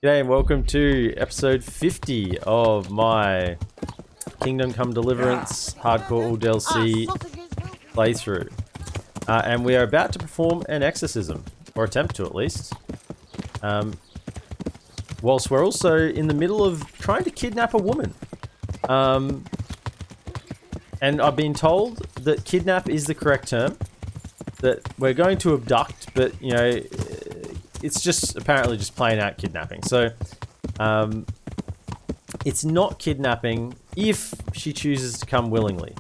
G'day and welcome to episode 50 of my Kingdom Come Deliverance Hardcore All DLC playthrough. And we are about to perform an exorcism, or attempt to at least. Whilst we're also in the middle of trying to kidnap a woman. And I've been told that kidnap is the correct term. That we're going to abduct, but you know, it's just apparently just plain out kidnapping. So, it's not kidnapping if she chooses to come willingly.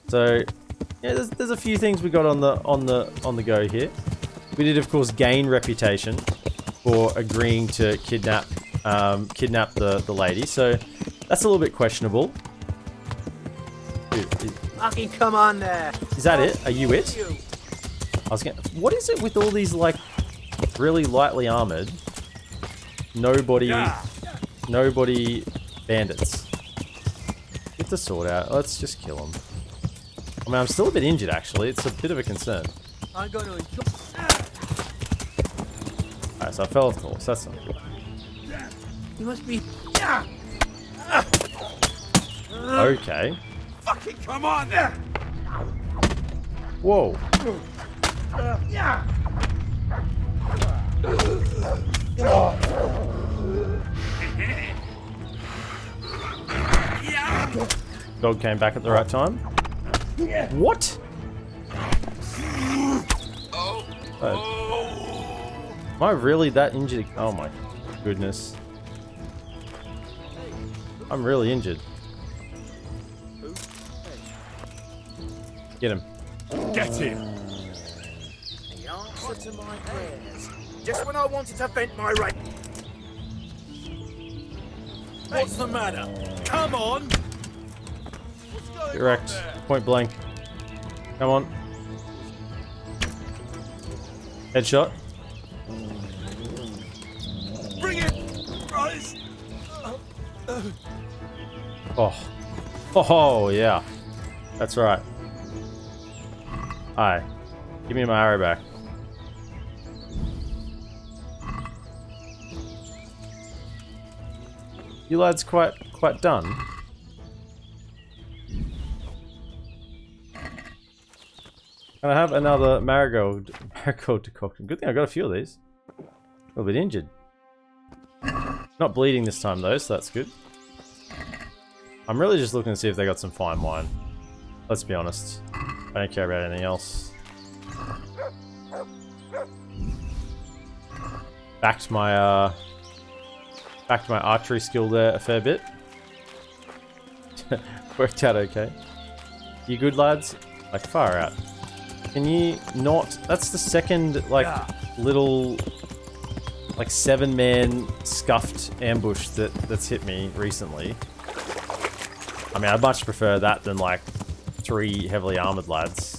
So, yeah, there's a few things we got on the go here. We did, of course, gain reputation for agreeing to kidnap the lady. So that's a little bit questionable. Dude, Fucking come on there. is that it? Are you it? I was gonna. What is it with all these like really lightly armored, nobody bandits? Get the sword out. Let's just kill them. I mean, I'm still a bit injured actually. It's a bit of a concern. I'm gonna. Alright, so I fell off the horse. That's not good. You must be. Okay. Fucking come on there! Whoa. Dog came back at the right time. What? Am I really that injured? Oh my goodness. I'm really injured. Get him. Get him! The answer to my prayers. Just when I wanted to vent my rage. What's the matter? Come on! Get wrecked. Point blank. Come on. Headshot. Bring it! Rise! Oh. Oh, yeah. That's right. Hi. Give me my arrow back. You lads quite done. Can I have another marigold decoction? Good thing I got a few of these. A little bit injured. Not bleeding this time though, so that's good. I'm really just looking to see if they got some fine wine. Let's be honest. I don't care about anything else. Backed my archery skill there a fair bit. Worked out okay. You good, lads? Like far out. Can you not? That's the second like little like 7-man scuffed ambush that's hit me recently. I mean, I'd much prefer that than like 3 heavily armored lads.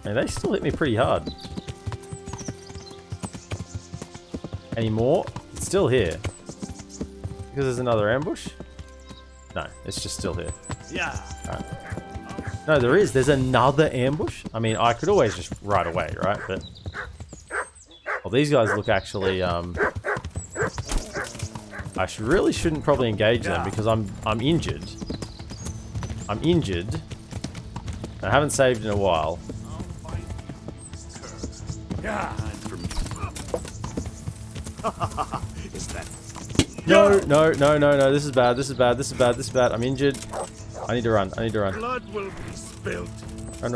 And they still hit me pretty hard. Any more? It's still here. Because there's another ambush? No, it's just still here. Yeah. Alright. No, there is. There's another ambush? I mean, I could always just ride away, right? But... well, these guys look actually, I really shouldn't probably engage them because I'm injured. I'm injured. I haven't saved in a while. Yeah. Is that? No. This is bad. I'm injured. I need to run. Blood will be spilled. Run.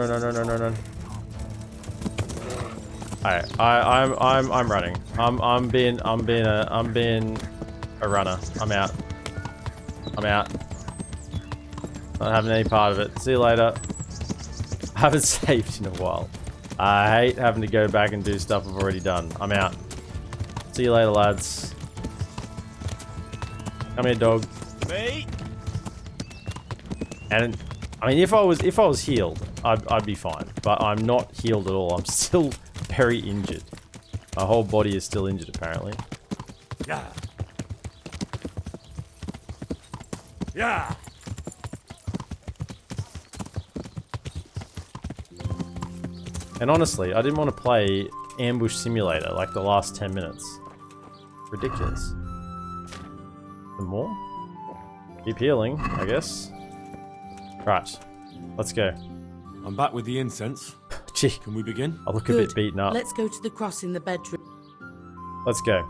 Alright, I'm running. I'm being a runner. I'm out. Not having any part of it. See you later. I haven't saved in a while. I hate having to go back and do stuff I've already done. I'm out. See you later, lads. Come here, dog. Me? And I mean, if I was healed, I'd be fine. But I'm not healed at all. I'm still very injured. My whole body is still injured, apparently. Yeah. Yeah. And honestly, I didn't want to play Ambush Simulator like the last 10 minutes. Ridiculous. Some more? Keep healing, I guess. Right. Let's go. I'm back with the incense. Gee, Can we begin? I look a bit beaten up. Let's go to the cross in the bedroom. Let's go.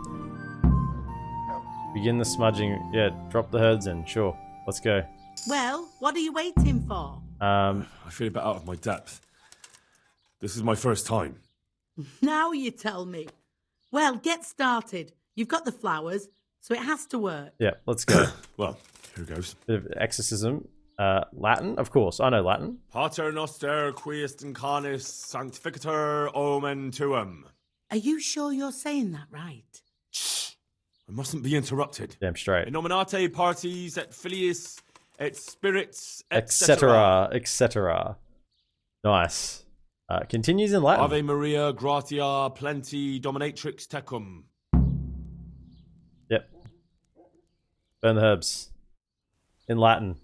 Begin the smudging. Yeah, drop the herds in. Sure. Let's go. Well, what are you waiting for? I feel a bit out of my depth. This is my first time. Now you tell me. Well, get started. You've got the flowers, so it has to work. Yeah, let's go. Well, here goes. Bit of exorcism. Latin? Of course, I know Latin. Pater noster quiest incarnis sanctificator omen tuum. Are you sure you're saying that right? Shh! I mustn't be interrupted. Damn straight. In nominate parties et filiis et spirits Etc. Etc. Nice. Continues in Latin. Ave Maria gratia plenty dominatrix tecum. Yep. Burn the herbs. In Latin.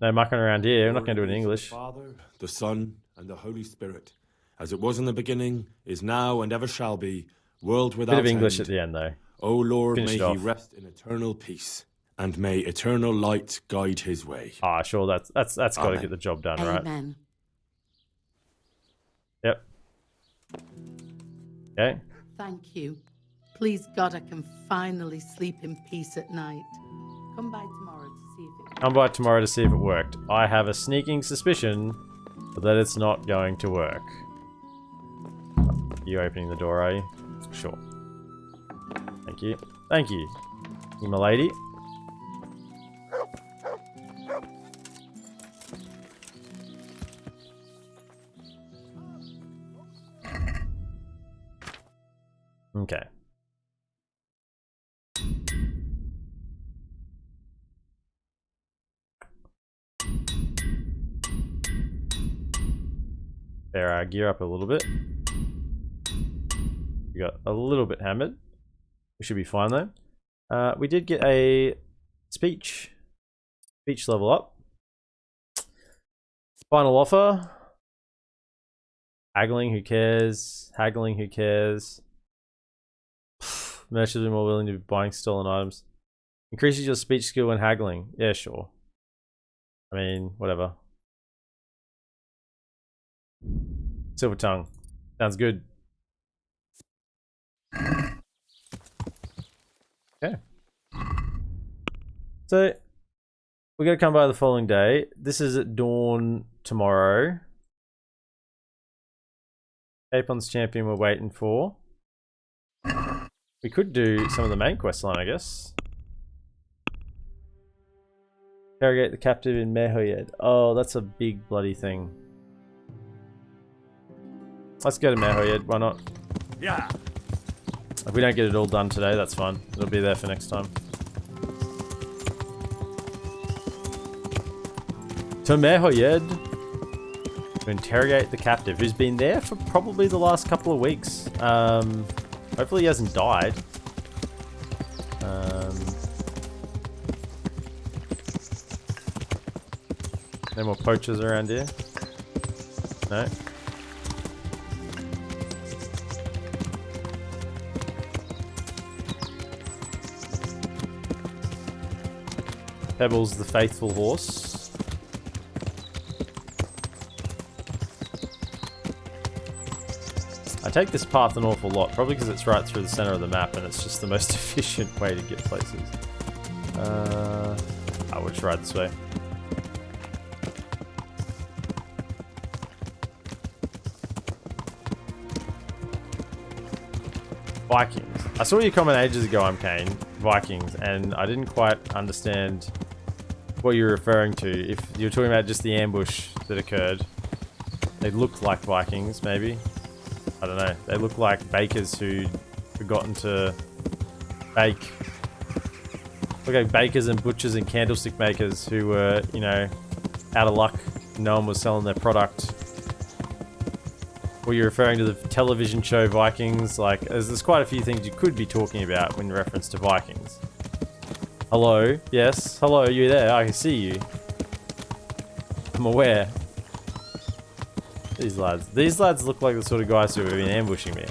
No mucking around here. We're not going to do it in English. The Father, the Son, and the Holy Spirit, as it was in the beginning, is now, and ever shall be, world without Bit of English end. at the end, though. O Lord, Finish may it he off. rest in eternal peace, and may eternal light guide his way. Ah, sure. That's got to Amen. get the job done, right? Amen. Yep. Okay. Thank you. Please, God, I can finally sleep in peace at night. Come by tomorrow to see if it... Come by tomorrow to see if it worked. I have a sneaking suspicion that it's not going to work. You opening the door, are you? Sure. Thank you. Thank you. You, my lady. Okay. There, gear up a little bit. We got a little bit hammered. We should be fine though. We did get a speech level up. Final offer. Haggling, who cares? Haggling, who cares? Merchants are more willing to be buying stolen items. Increases your speech skill when haggling. Yeah, sure. I mean, whatever. Silver tongue. Sounds good. Okay. So, we're going to come by the following day. This is at dawn tomorrow. Capon's champion we're waiting for. We could do some of the main quest line, I guess. Interrogate the captive in Merhojed. Oh, that's a big bloody thing. Let's go to Merhojed, why not? Yeah. If we don't get it all done today, that's fine. It'll be there for next time. To Merhojed to interrogate the captive, who's been there for probably the last couple of weeks. Hopefully he hasn't died. No more poachers around here. No. Pebbles the faithful horse. I take this path an awful lot, probably because it's right through the center of the map and it's just the most efficient way to get places. I will just ride this way. Vikings. I saw your comment ages ago, I'm Kane. Vikings, and I didn't quite understand what you're referring to. If you're talking about just the ambush that occurred, they looked like Vikings, maybe. I don't know. They look like bakers who'd forgotten to bake. Look like bakers and butchers and candlestick makers who were, you know, out of luck. No one was selling their product. Were you referring to the television show Vikings? Like, there's quite a few things you could be talking about in reference to Vikings. Hello? Yes? Hello, are you there? I can see you. I'm aware. These lads look like the sort of guys who have been ambushing me.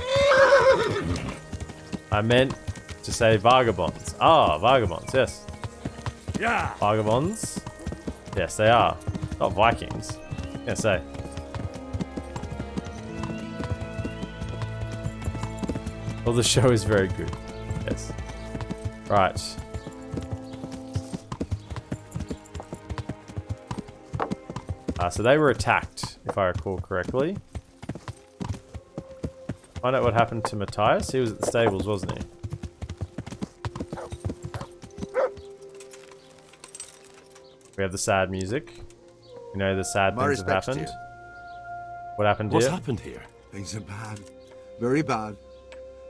I meant to say vagabonds. Ah, vagabonds, yes. Yeah. Vagabonds? Yes, they are. Not Vikings. I was gonna say. Well, the show is very good. Yes. Right. So they were attacked, if I recall correctly. Find out what happened to Matthias. He was at the stables, wasn't he? We have the sad music. You know the sad My things have respects to happened. you. What happened What's here? happened here? Things are bad. Very bad.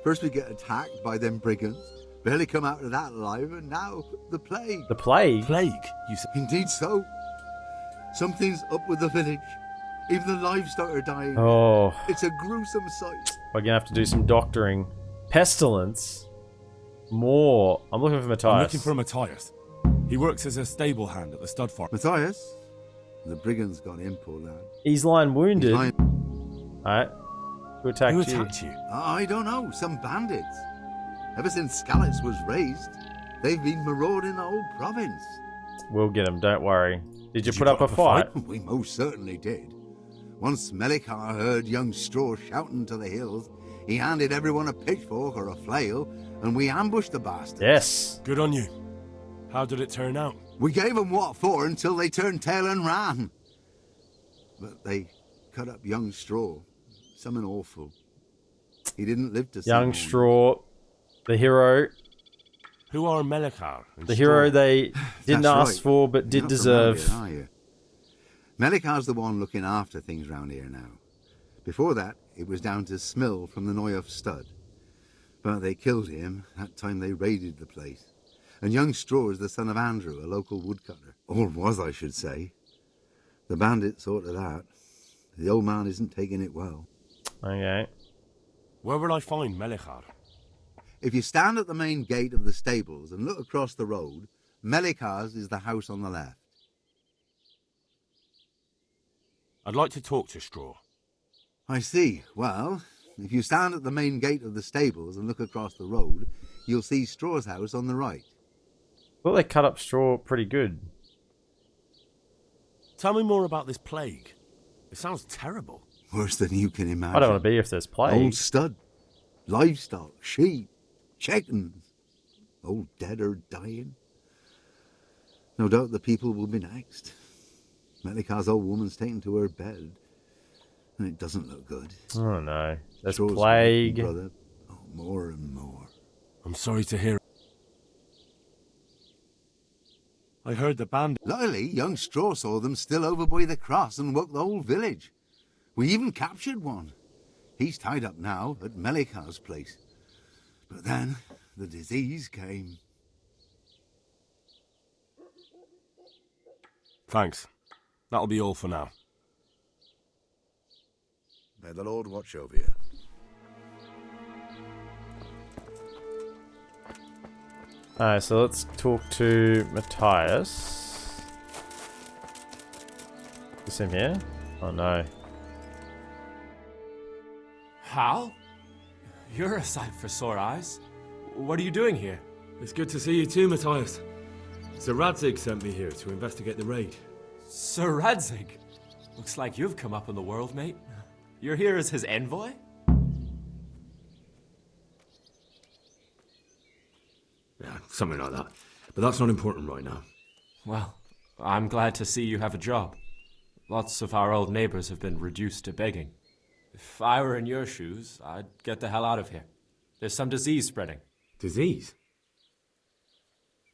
First we get attacked by them brigands. Barely come out of that alive, and now the plague. The plague? Plague, you said. Indeed so. Something's up with the village. Even the livestock are dying. Oh, It's a gruesome sight. we're gonna have to do some doctoring. Pestilence. More. I'm looking for Matthias. I'm looking for Matthias. He works as a stable hand at the stud farm. Matthias, the brigands got him, poor lad. He's lying wounded. He's lying- Alright. Who attacked Who you? attacked you? I don't know, some bandits. Ever since Scallops was raised, they've been marauding the whole province. We'll get him, don't worry. Did you put up a fight? We most certainly did. Once Melikar heard young Straw shouting to the hills, he handed everyone a pitchfork or a flail, and we ambushed the bastards. Yes. Good on you. How did it turn out? We gave them what for until they turned tail and ran. But they cut up young Straw. Something awful. He didn't live to see Young morning. Straw. The hero. Who are Melikar? and The hero Straw? they didn't That's ask right. for but You're did not from deserve. round here, are you? Melikar's the one looking after things round here now. Before that, it was down to Smill from the Noyoff stud. But they killed him that time they raided the place. And young Straw is the son of Andrew, a local woodcutter. Or was, I should say. The bandits sorted out. The old man isn't taking it well. Okay. Where will I find Melikar? If you stand at the main gate of the stables and look across the road, Melikar's is the house on the left. I'd like to talk to Straw. I see. Well, if you stand at the main gate of the stables and look across the road, you'll see Straw's house on the right. Well, they cut up Straw pretty good. Tell me more about this plague. It sounds terrible. Worse than you can imagine. I don't want to be if there's plague. Old stud, livestock, sheep, chickens, all dead or dying. No doubt the people will be next. Melikar's old woman's taken to her bed, and it doesn't look good. Oh no. There's Straw's plague. hurting, brother. Oh, more and more. I'm sorry to hear. I heard the band. Luckily, young Straw saw them still over by the cross and woke the whole village. We even captured one. He's tied up now at Melikar's place. But then the disease came. Thanks. That'll be all for now. May the Lord watch over you. Alright, so let's talk to Matthias. Is him here? Oh no. Hal? You're a sight for sore eyes. What are you doing here? It's good to see you too, Matthias. Sir Radzig sent me here to investigate the raid. Sir Radzig? Looks like you've come up in the world, mate. You're here as his envoy? Yeah, something like that. But that's not important right now. Well, I'm glad to see you have a job. Lots of our old neighbors have been reduced to begging. If I were in your shoes, I'd get the hell out of here. There's some disease spreading. Disease?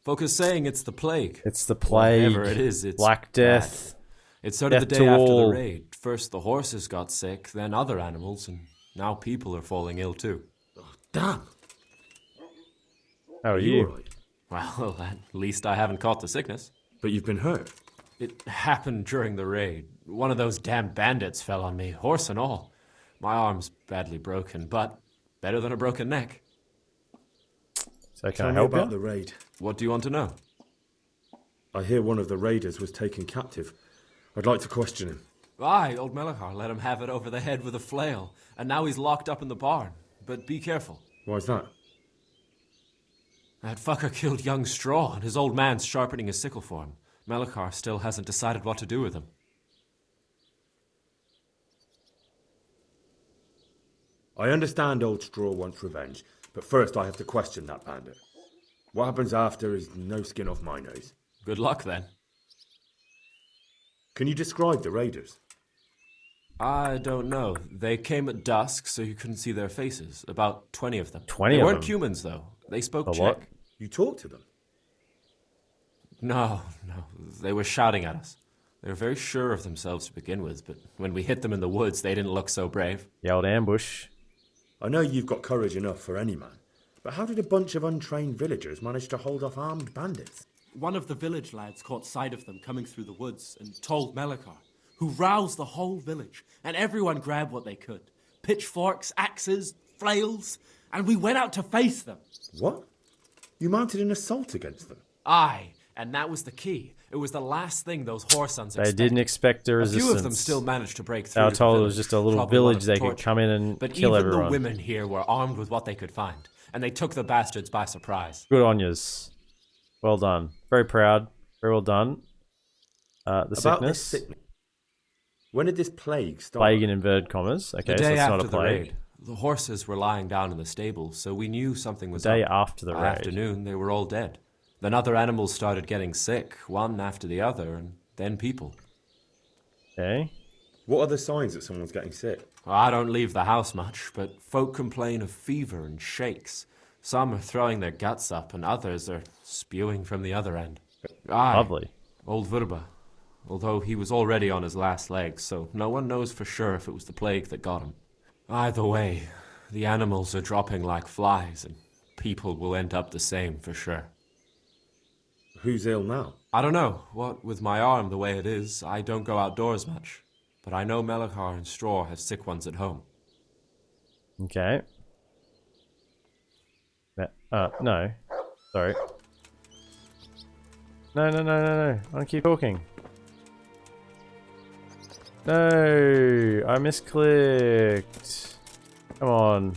Folk are saying it's the plague. It's the plague. Whatever it is, it's Black Death. bad. It started the Death day to after the all. raid. First the horses got sick, then other animals, and now people are falling ill too. Damn! How are Are you? alright? Well, at least I haven't caught the sickness. But you've been hurt. It happened during the raid. One of those damn bandits fell on me, horse and all. My arm's badly broken, but better than a broken neck. So can Tell I me help about you? the raid. What do you want to know? I hear one of the raiders was taken captive. I'd like to question him. Aye, old Melechar let him have it over the head with a flail, and now he's locked up in the barn. But be careful. Why's that? That fucker killed young Straw, and his old man's sharpening his sickle for him. Melechar still hasn't decided what to do with him. I understand old Straw wants revenge, but first I have to question that bandit. What happens after is no skin off my nose. Good luck, then. Can you describe the raiders? I don't know. They came at dusk, so you couldn't see their faces. About 20 of them. 20 They of weren't them? humans, though. They spoke A Czech. what? You talked to them? No. They were shouting at us. They were very sure of themselves to begin with, but when we hit them in the woods, they didn't look so brave. The old ambush. I know you've got courage enough for any man, but how did a bunch of untrained villagers manage to hold off armed bandits? One of the village lads caught sight of them coming through the woods and told Melechar, who roused the whole village, and everyone grabbed what they could. Pitchforks, axes, flails, and we went out to face them. What? You mounted an assault against them? Aye, and that was the key. It was the last thing those whoresons expected. They didn't expect the resistance. A few of them still managed to break through. They were to told the it was just a little probably village of they could torture. come in and but kill even everyone. the women here were armed with what they could find, and they took the bastards by surprise. Good on yous. Well done. Very proud. Very well done. The About sickness. this sickness. When did this plague start? Plague in inverted commas. Okay, The so day it's after not a the plague. raid, the horses were lying down in the stable, so we knew something was The day up. after the By raid. afternoon, they were all dead. Then other animals started getting sick, one after the other, and then people. Okay. What are the signs that someone's getting sick? I don't leave the house much, but folk complain of fever and shakes. Some are throwing their guts up, and others are spewing from the other end. Aye, Lovely. old Verba. Although he was already on his last legs, so no one knows for sure if it was the plague that got him. Either way, the animals are dropping like flies, and people will end up the same for sure. Who's ill now? I don't know. What with my arm the way it is, I don't go outdoors much. But I know Melechar and Straw have sick ones at home. Okay. No. Sorry. No. I want to keep talking. No, I misclicked. Come on.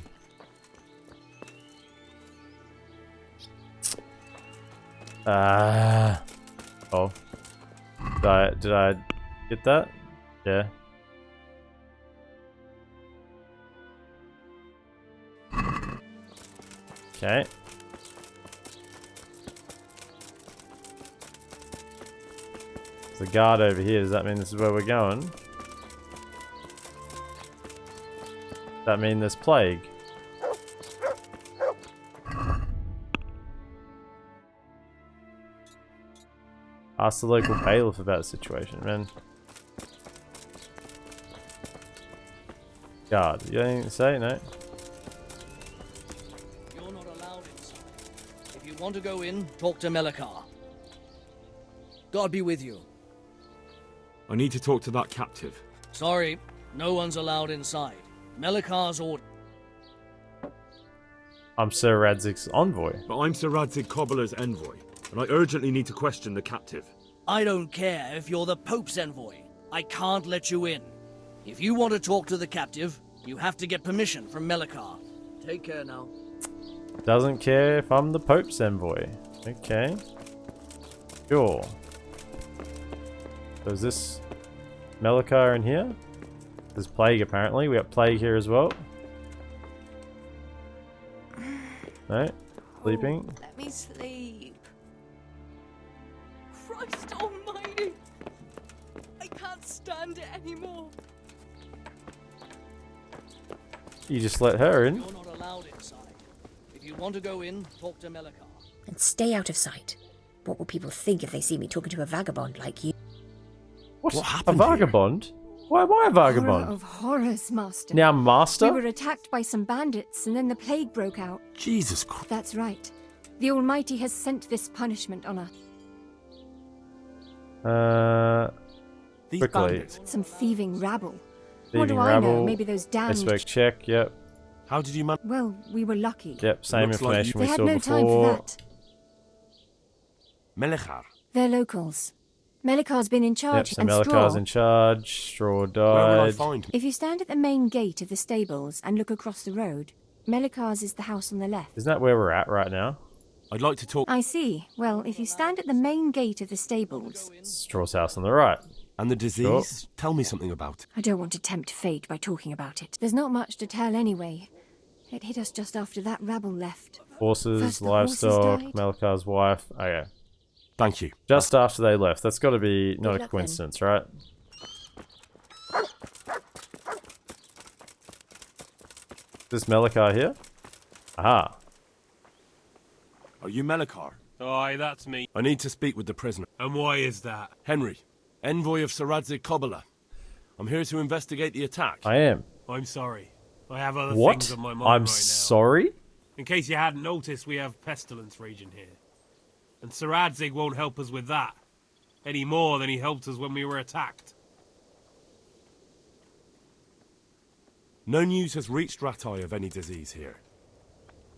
Oh. Did I get that? Yeah. Okay. There's a guard over here. Does that mean this is where we're going? Does that mean there's plague? Ask the local bailiff about the situation, man. Guard, you got anything to say? No? You're not allowed inside. If you want to go in, talk to Melechar. God be with you. I need to talk to that captive. Sorry, no one's allowed inside. Melechar's order. I'm Sir Radzig's envoy. But I'm Sir Radzig Cobbler's envoy, and I urgently need to question the captive. I don't care if you're the Pope's envoy. I can't let you in. If you want to talk to the captive, you have to get permission from Melechar. Take care now. Doesn't care if I'm the Pope's envoy. Okay. Sure. So is this Melechar in here? There's plague apparently. We got plague here as well. No? Sleeping? Oh, let me sleep. Christ almighty! I can't stand it anymore. You just let her in? You're not allowed inside. If you want to go in, talk to Melechar. And stay out of sight. What will people think if they see me talking to a vagabond like you? What What a happened vagabond? Why am I a vagabond? Horror of horrors, Master. Now I'm master? We were attacked by some bandits, and then the plague broke out. Jesus Christ. That's right. The Almighty has sent this punishment on us. These Quickly. bandits. Some thieving rabble. What Thieving do I rabble. know? Maybe those I damned... spoke check, yep. How did you manage? Well, we were lucky. Yep, same Looks like information They we had saw no time for before. that. Melechar. They're locals. Melikar's been in Yep, charge, so and Melikar's Straw. in charge. Straw Where will I died. find? If you stand at the main gate of the stables and look across the road, Melikar's is the house on the left. Isn't that where we're at right now? I'd like to talk. I see. Well, if you stand at the main gate of the stables... Straw's house on the right. And the disease? Tell me something about it. I don't want to tempt fate by talking about it. There's not much to tell anyway. It hit us just after that rabble left. Horses, First the livestock, horses died. Melikar's wife. Okay. Thank you. Just after they left. That's got to be not a luck, coincidence, right? Is Melikar here? Aha. Are you Melikar? Aye, that's me. I need to speak with the prisoner. And why is that? Henry, envoy of Saradze Kobala. I'm here to investigate the attack. I am. I'm sorry. I have other What? things on my mind I'm right now. sorry? In case you hadn't noticed, we have Pestilence raging here. And Saradzig won't help us with that. Any more than he helped us when we were attacked. No news has reached Ratai of any disease here.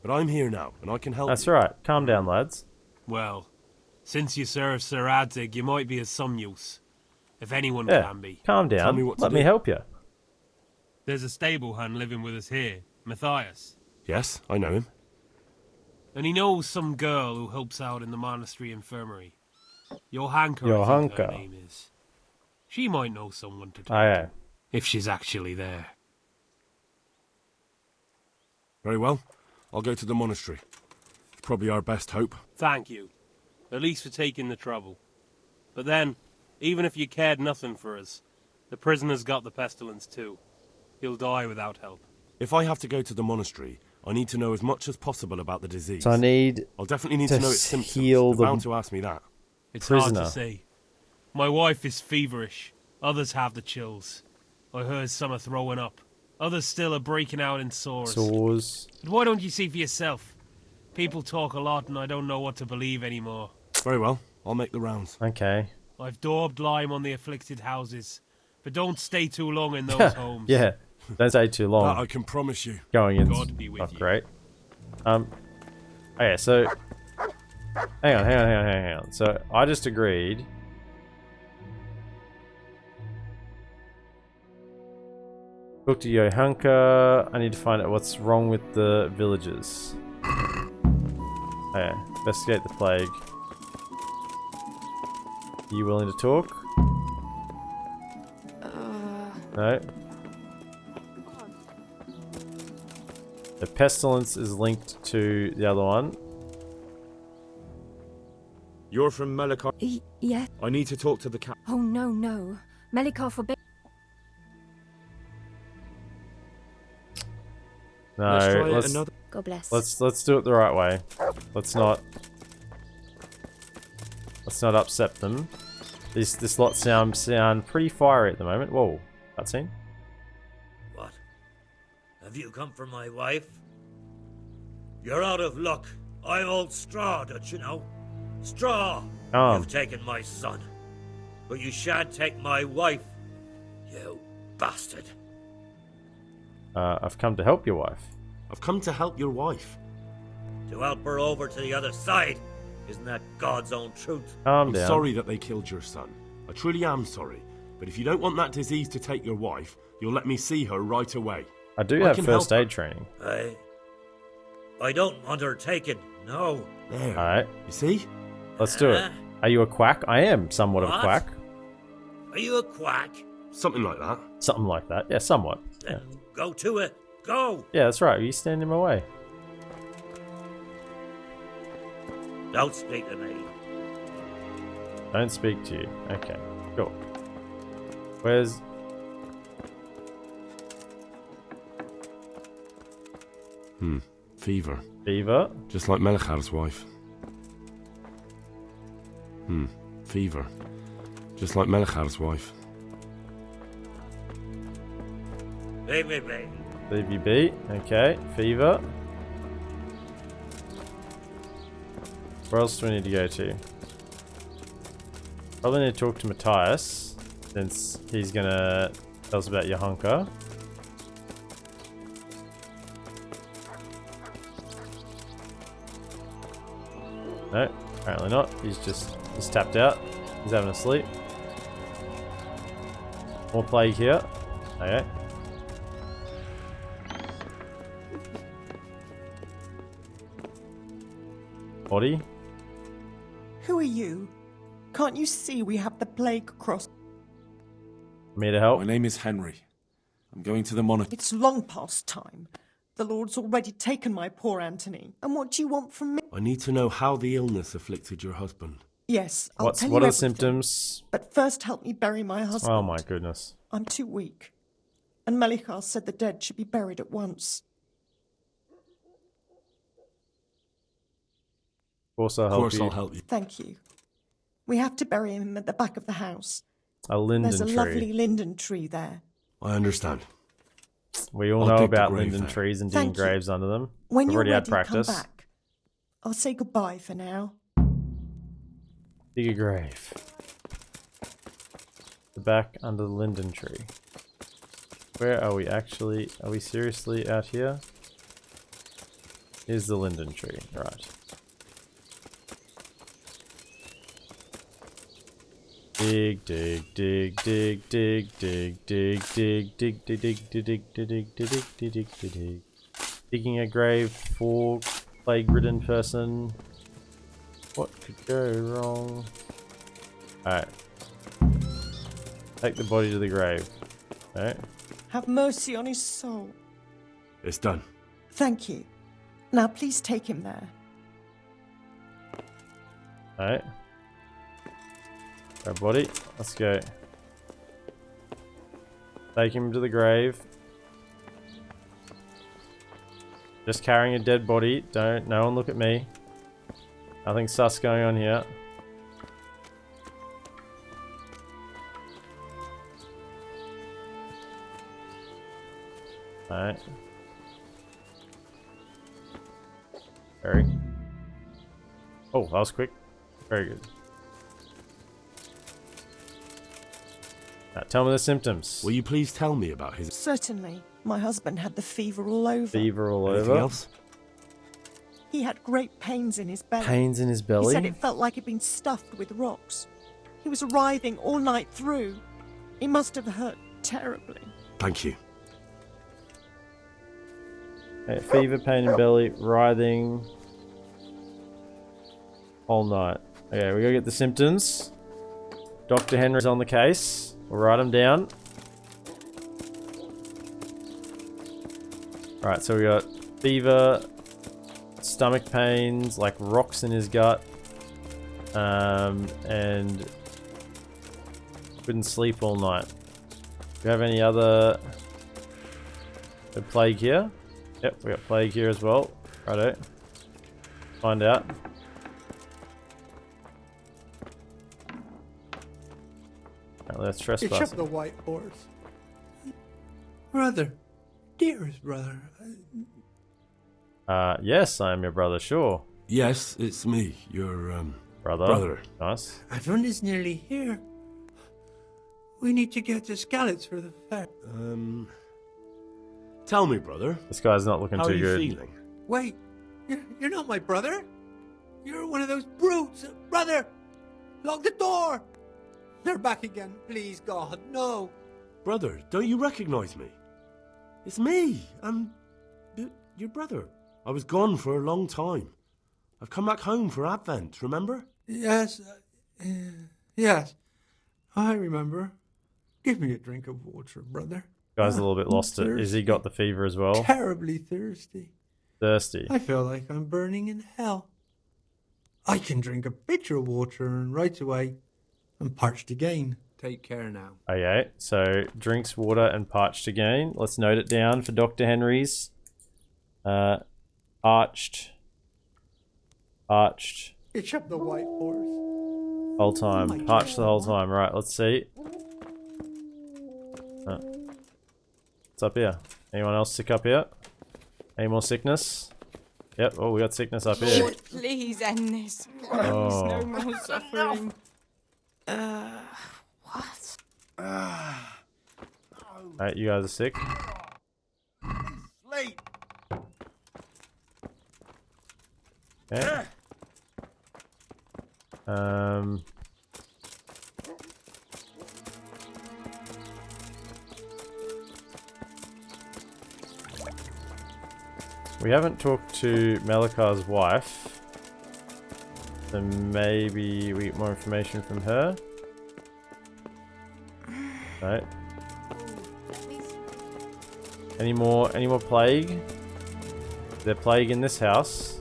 But I'm here now, and I can help That's you. right. Calm down, lads. Well, since you serve Saradzig, you might be of some use. If anyone Yeah, can be. calm Tell down. me what to Let me do. help you. There's a stable hand living with us here, Matthias. Yes, I know him. And he knows some girl who helps out in the monastery infirmary. Johanka, I think her Johanka. name is. She might know someone to talk Aye, aye. to, if she's actually there. Very well. I'll go to the monastery. It's probably our best hope. Thank you. At least for taking the trouble. But then, even if you cared nothing for us, the prisoner's got the pestilence too. He'll die without help. If I have to go to the monastery, I need to know as much as possible about the disease. So I need I'll definitely need to to know its symptoms. heal You're the bound to ask me that. It's prisoner. hard to say. My wife is feverish. Others have the chills. I heard some are throwing up. Others still are breaking out in sores. sores. But why don't you see for yourself? People talk a lot and I don't know what to believe anymore. Very well. I'll make the rounds. Okay. I've daubed lime on the afflicted houses. But don't stay too long in those homes. Yeah. Don't stay too long. That I can promise you. Going in. God be with Not you. great. Okay, so hang on. So I just agreed. Talk to Johanka. I need to find out what's wrong with the villagers. Okay, investigate the plague. Are you willing to talk? No. The pestilence is linked to the other one. You're from Melikar? Yeah. I need to talk to the cat. Oh, no. Melikar forbade... No, Let's try it let's another... God bless. let's do it the right way. Let's not upset them. This lot sound pretty fiery at the moment. Whoa, cutscene. What? Have you come for my wife? You're out of luck. I'm old Straw, don't you know? Straw! You've taken my son. But you shan't take my wife. You bastard. I've come to help your wife. I've come to help your wife. To help her over to the other side. Isn't that God's own truth? Calm I'm down. sorry that they killed your son. I truly am sorry. But if you don't want that disease to take your wife, you'll let me see her right away. I do have first aid training. I don't want her taken, no. There. Alright. You see? Let's do it. Are you a quack? I am somewhat of a What? quack. Are you a quack? Something like that. Something like that. Yeah, somewhat. Yeah, Go to it. Go! yeah that's right. You stand in my way. Don't speak to me. Don't speak to you. Okay, cool. Where's... Fever. Fever? Just like Melikhar's wife. Fever. Just like Melikhar's wife. BBB. BBB. Okay, fever. Where else do we need to go to? Probably need to talk to Matthias, since he's gonna tell us about Johanka. No, apparently not. He's tapped out. He's having a sleep. More plague here. Okay. Body. Who are you? Can't you see we have the plague across? Me to help? My name is Henry. I'm going to the monastery. It's long past time. The Lord's already taken my poor Anthony. And what do you want from me? I need to know how the illness afflicted your husband. Yes, I'll tell you What are the everything. symptoms? But first help me bury my husband. Oh my goodness. I'm too weak. And Melikar said the dead should be buried at once. Of course I'll help you. Thank you. We have to bury him at the back of the house. A linden There's a tree. lovely linden tree there. I understand. We all I'll know dig the about grave linden out. trees and digging Thank you. graves under them. When We've you're already had ready, come practice. back. I'll say goodbye for now. Dig a grave. The back under the linden tree. Where are we actually? Are we seriously out here? Here's the linden tree. Right. Dig, dig, dig, dig, dig, dig, dig, dig, dig, dig, dig, dig, dig, dig, dig, dig, dig, dig, dig. Digging a grave for plague-ridden person. What could go wrong? Alright. Take the body to the grave. Alright. Have mercy on his soul. It's done. Thank you. Now please take him there. Alright. Grab body. Let's go. Take him to the grave. Just carrying a dead body. No one look at me. Nothing sus going on here. Alright. Very. Oh, that was quick. Very good. Now, tell me the symptoms. Will you please tell me about his... Certainly. My husband had the fever all over. Fever all Anything over. else? He had great pains in his belly. Pains in his belly? He said it felt like he'd been stuffed with rocks. He was writhing all night through. He must have hurt terribly. Thank you. Okay, fever, pain in belly, writhing. All night. Okay, we gotta get the symptoms. Dr. Henry's on the case. We'll write them down. Right, so we got fever, stomach pains, like rocks in his gut, and couldn't sleep all night. Do you have any other plague here? Yep, we got plague here as well. Righto. Find out. Let's trespass. It's up the white horse. Brother. Dearest brother. Yes, I am your brother, sure. Yes, it's me, your, brother. Nice. Everyone is nearly here. We need to get to Skalitz for the fair. Tell me, brother. This guy's not looking how too are you good. Feeling? Wait, you're not my brother. You're one of those brutes. Brother, lock the door. They're back again. Please, God, no. Brother, don't you recognize me? It's me. I'm your brother. I was gone for a long time. I've come back home for Advent, remember? Yes, yes, I remember. Give me a drink of water, brother. Guy's a little bit lost it. Has he got the fever as well? Terribly thirsty. Thirsty. I feel like I'm burning in hell. I can drink a pitcher of water and right away I'm parched again. Take care now. Okay, so drinks water and parched again. Let's note it down for Dr. Henry's. Parched. It's up the white horse. Whole time. Parched the whole time. Right, let's see. What's up here? Anyone else sick up here? Any more sickness? Yep, oh, we got sickness up here. Lord, please end this. Please, Oh. no more suffering. What? Alright, you guys are sick. Sleep. Okay. We haven't talked to Melikar's wife. So maybe we get more information from her. Right. Any more plague? Is there plague in this house?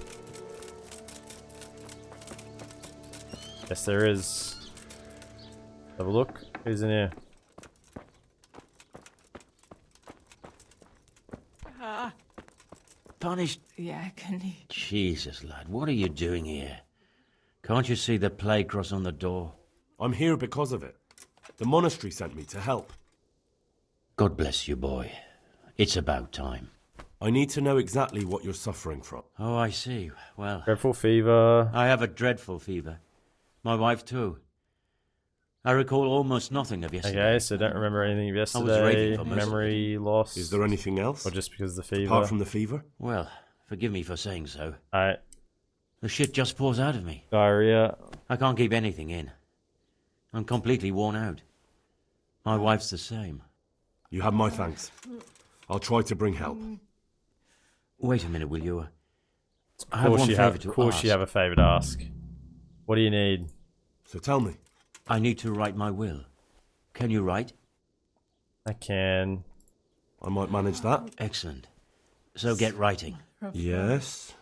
Yes, there is. Have a look. Who's in here? Punished? Yeah, can he? Jesus, lad, what are you doing here? Can't you see the plague cross on the door? I'm here because of it. The monastery sent me to help. God bless you, boy. It's about time. I need to know exactly what you're suffering from. Oh, I see. Well... Dreadful fever. I have a dreadful fever. My wife, too. I recall almost nothing of yesterday. Okay, so don't remember anything of yesterday. I was raving for memory loss. Is there anything else? Or just because of the fever? Apart from the fever? Well, forgive me for saying so. Alright. The shit just pours out of me. Diarrhea. I can't keep anything in. I'm completely worn out. My wife's the same. You have my thanks. I'll try to bring help. Wait a minute, will you? I Of have one course favour to ask. Of course you have a favour to ask. What do you need? So tell me. I need to write my will. Can you write? I can. I might manage that. Excellent. So get writing. Yes?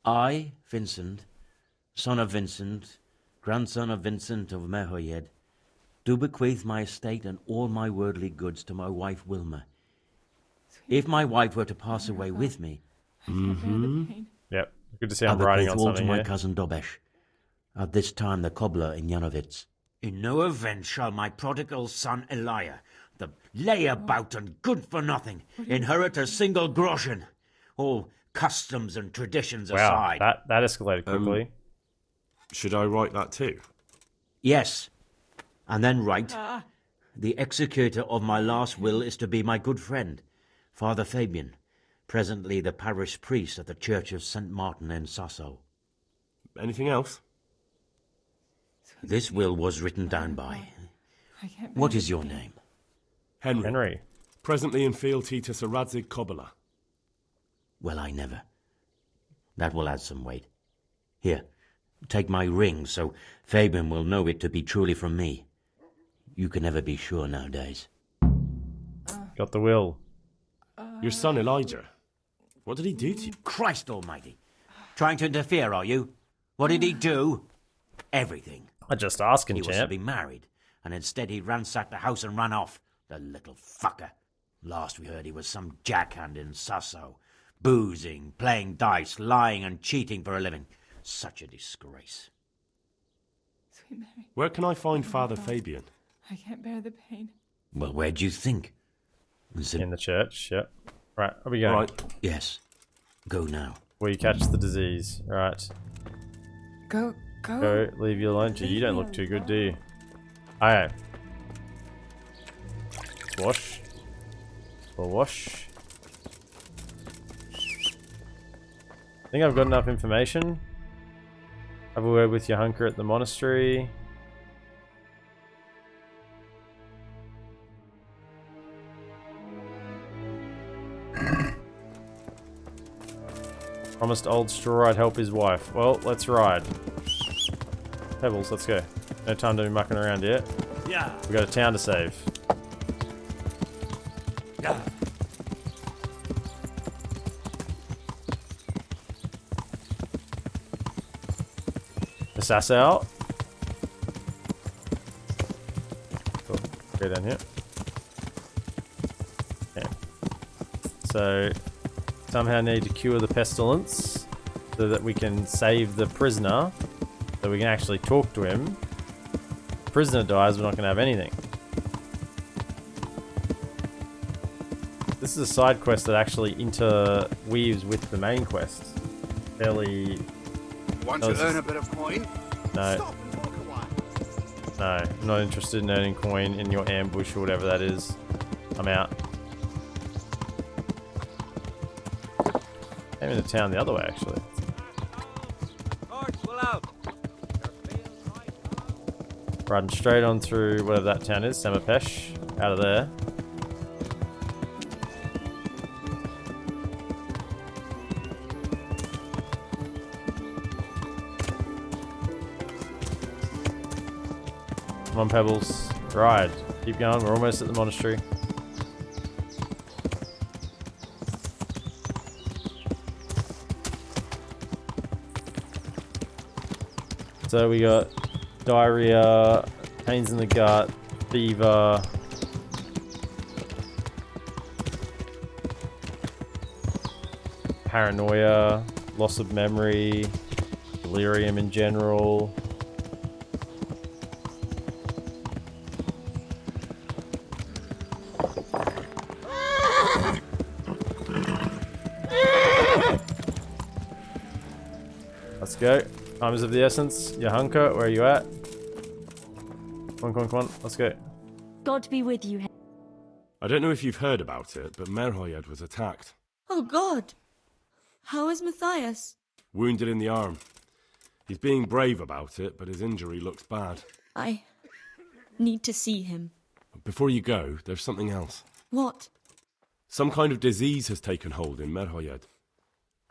I, Vincent, son of Vincent, grandson of Vincent of Merhojed, do bequeath my estate and all my worldly goods to my wife Wilma. If my wife were to pass away with me... Yep. Good to see I'm writing on all something to my here. cousin Dobesh, at this time the cobbler in Janovitz. In no event shall my prodigal son Elia, the layabout and good-for-nothing, inherit a single groschen. All customs and traditions aside. Wow, that escalated quickly. Should I write that too? Yes. And then write, the executor of my last will is to be my good friend, Father Fabian, presently the parish priest at the Church of St. Martin in Sasso. Anything else? This will was written down by... What is your name? Henry. Presently in fealty to Sir Radzig Kobyla. Well, I never. That will add some weight. Here, take my ring, so Fabian will know it to be truly from me. You can never be sure nowadays. Got the will. Your son Elijah. What did he do to you? Christ almighty. Trying to interfere, are you? What did he do? Everything. I'm just asking, He was to champ. be married, and instead he ransacked the house and ran off. The little fucker. Last we heard he was some jackhand in Sasso. Boozing, playing dice, lying and cheating for a living. Such a disgrace. Sweet Mary. Where can I find Father Fabian? I can't bear the pain. Well, where do you think? In the church, yep. Right, are we going? Right. Yes. Go now. Where you catch the disease. Right. Go. Go, leave you alone. Gee, you don't look too good, do you? Alright. Wash. Or wash. I think I've got enough information. Have a word with your hunker at the monastery. Promised old straw I'd help his wife. Well, let's ride. Pebbles, let's go. No time to be mucking around yet. Yeah. We got a town to save. Yeah. Assess out. Cool. Go down here. Okay. So, somehow need to cure the pestilence so that we can save the prisoner, so we can actually talk to him. The prisoner dies, we're not going to have anything. This is a side quest that actually interweaves with the main quest. Fairly... Want to earn a bit of coin? No. Stop and talk a while. No, I'm not interested in earning coin in your ambush or whatever that is. I'm out. Came into town the other way, actually. Riding straight on through whatever that town is, Samapesh. Out of there. Come on, Pebbles. Right. Keep going. We're almost at the monastery. So we got diarrhea, pains in the gut, fever. Paranoia, loss of memory, delirium in general. Let's go. Time is of the essence. Yahanka, where are you at? Come on, come on, come on. Let's go. God be with you. I don't know if you've heard about it, but Merhojed was attacked. Oh, God. How is Matthias? Wounded in the arm. He's being brave about it, but his injury looks bad. I need to see him. Before you go, there's something else. What? Some kind of disease has taken hold in Merhojed.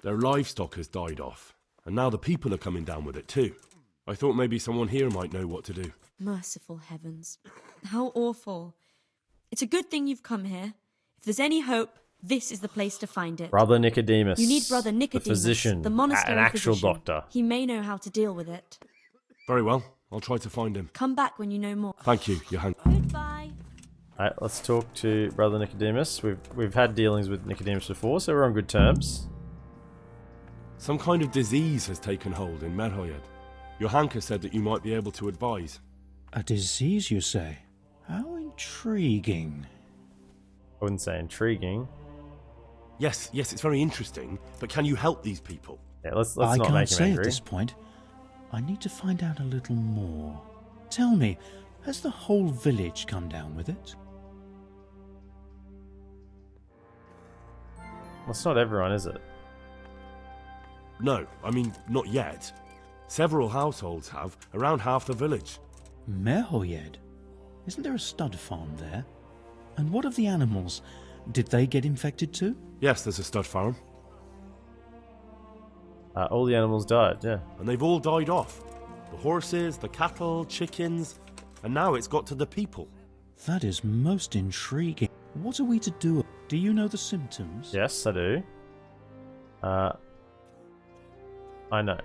Their livestock has died off, and now the people are coming down with it too. I thought maybe someone here might know what to do. Merciful heavens. How awful. It's a good thing you've come here. If there's any hope, this is the place to find it. Brother Nicodemus. You need Brother Nicodemus, the physician, the monastery an actual physician. doctor. He may know how to deal with it. Very well. I'll try to find him. Come back when you know more. Thank you, Johan. Goodbye. Alright, let's talk to Brother Nicodemus. We've had dealings with Nicodemus before, so we're on good terms. Some kind of disease has taken hold in Merhojed. Johanka said that you might be able to advise. A disease, you say? How intriguing. I wouldn't say intriguing. Yes, it's very interesting, but can you help these people? Yeah, let's I not can't make him say angry. at this point. I need to find out a little more. Tell me, has the whole village come down with it? Well, it's not everyone, is it? No, I mean, not yet. Several households have, around half the village. Merhojed? Isn't there a stud farm there? And what of the animals? Did they get infected too? Yes, there's a stud farm. All the animals died, yeah. And they've all died off. The horses, the cattle, chickens, and now it's got to the people. That is most intriguing. What are we to do? Do you know the symptoms? Yes, I do. I know.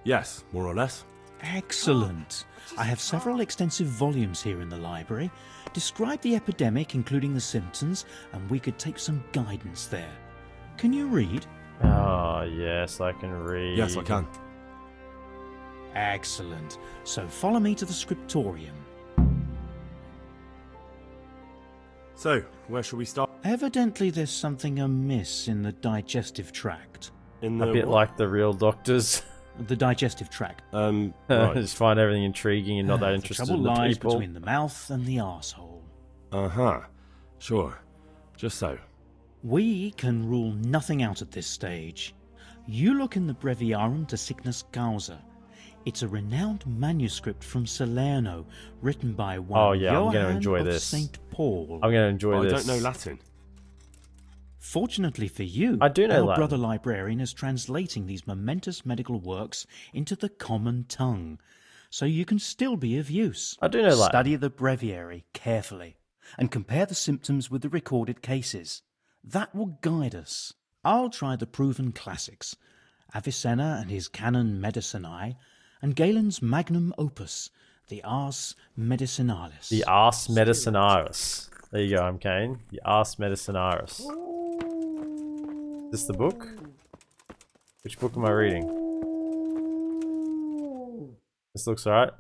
Yes, more or less. Excellent. I have several extensive volumes here in the library. Describe the epidemic, including the symptoms, and we could take some guidance there. Can you read? Oh, yes, I can read. Yes, I can. Excellent. So follow me to the scriptorium. So, where shall we start? Evidently there's something amiss in the digestive tract. In a bit what? like the real doctors. The digestive tract. Right. Just find everything intriguing and not that interested the trouble in the lies people. between the mouth and the arsehole. Uh-huh. Sure. Just so. We can rule nothing out at this stage. You look in the Breviarum de Sickness Causa. It's a renowned manuscript from Salerno, written by one I'm going to Johann enjoy of this. St. Paul. I'm going to enjoy this. I don't know Latin. Fortunately for you, I do know our Latin. brother librarian is translating these momentous medical works into the common tongue, so you can still be of use. I do know Latin. Study the breviary carefully, and compare the symptoms with the recorded cases. That will guide us. I'll try the proven classics, Avicenna and his Canon Medicinae, and Galen's magnum opus, the Ars Medicinalis. The Ars Medicinaris. There you go, I'm Kane. The Ars Medicinaris. Is this the book? Which book am I reading? This looks alright.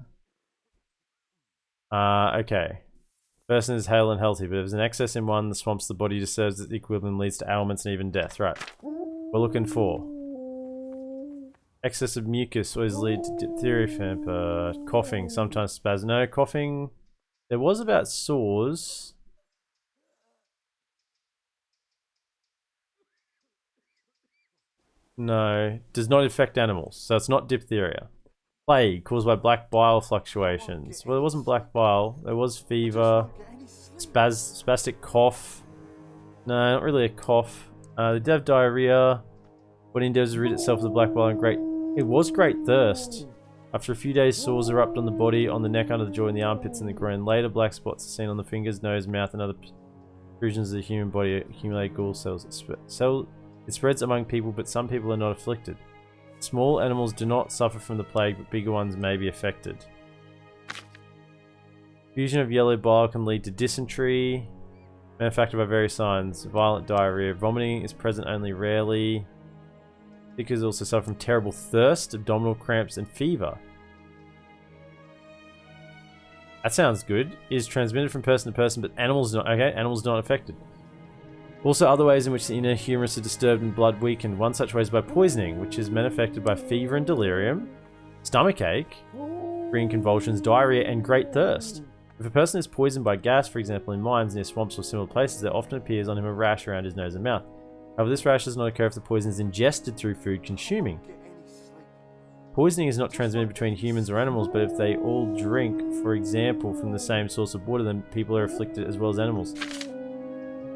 Okay. Person is hale and healthy, but if there's an excess in one, the swamps the body disturbs its equilibrium, leads to ailments and even death. Right. We're looking for excess of mucus always lead to diphtheria, coughing, sometimes spasm. No, coughing. There was about sores. No, does not infect animals, so it's not diphtheria. Plague caused by black bile fluctuations. Well, it wasn't black bile. There was fever, spastic cough. No, not really a cough. They did have diarrhea. Body endeavors to rid itself of the black bile and great. It was great thirst. After a few days, sores erupt on the body, on the neck, under the jaw, in the armpits, and the groin. Later, black spots are seen on the fingers, nose, mouth, and other protrusions of the human body. Accumulate gall cells. It spreads among people, but some people are not afflicted. Small animals do not suffer from the plague, but bigger ones may be affected. Fusion of yellow bile can lead to dysentery, manufactured by various signs. Violent diarrhea. Vomiting is present only rarely. Seekers also suffer from terrible thirst, abdominal cramps, and fever. That sounds good. It is transmitted from person to person, but animals not. Okay, animals not affected. Also, other ways in which the inner humerus are disturbed and blood weakened. One such way is by poisoning, which is manifested by fever and delirium, stomachache, green convulsions, diarrhea, and great thirst. If a person is poisoned by gas, for example in mines, near swamps or similar places, there often appears on him a rash around his nose and mouth. However, this rash does not occur if the poison is ingested through food consuming. Poisoning is not transmitted between humans or animals, but if they all drink, for example, from the same source of water, then people are afflicted as well as animals.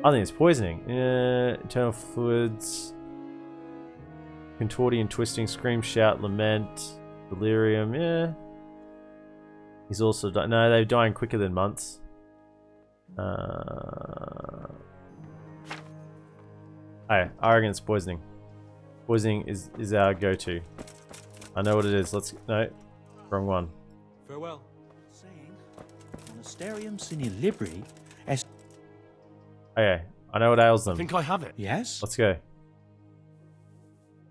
I think it's poisoning. Internal fluids. Contorting and twisting, scream, shout, lament, delirium, yeah. He's also dying. No, they're dying quicker than months. Hey, I reckon it's poisoning. Poisoning is our go-to. I know what it is. Let's... No. Wrong one. Farewell. Saying, Monasterium sine libri est... Okay, I know what ails them. I think I have it. Yes? Let's go.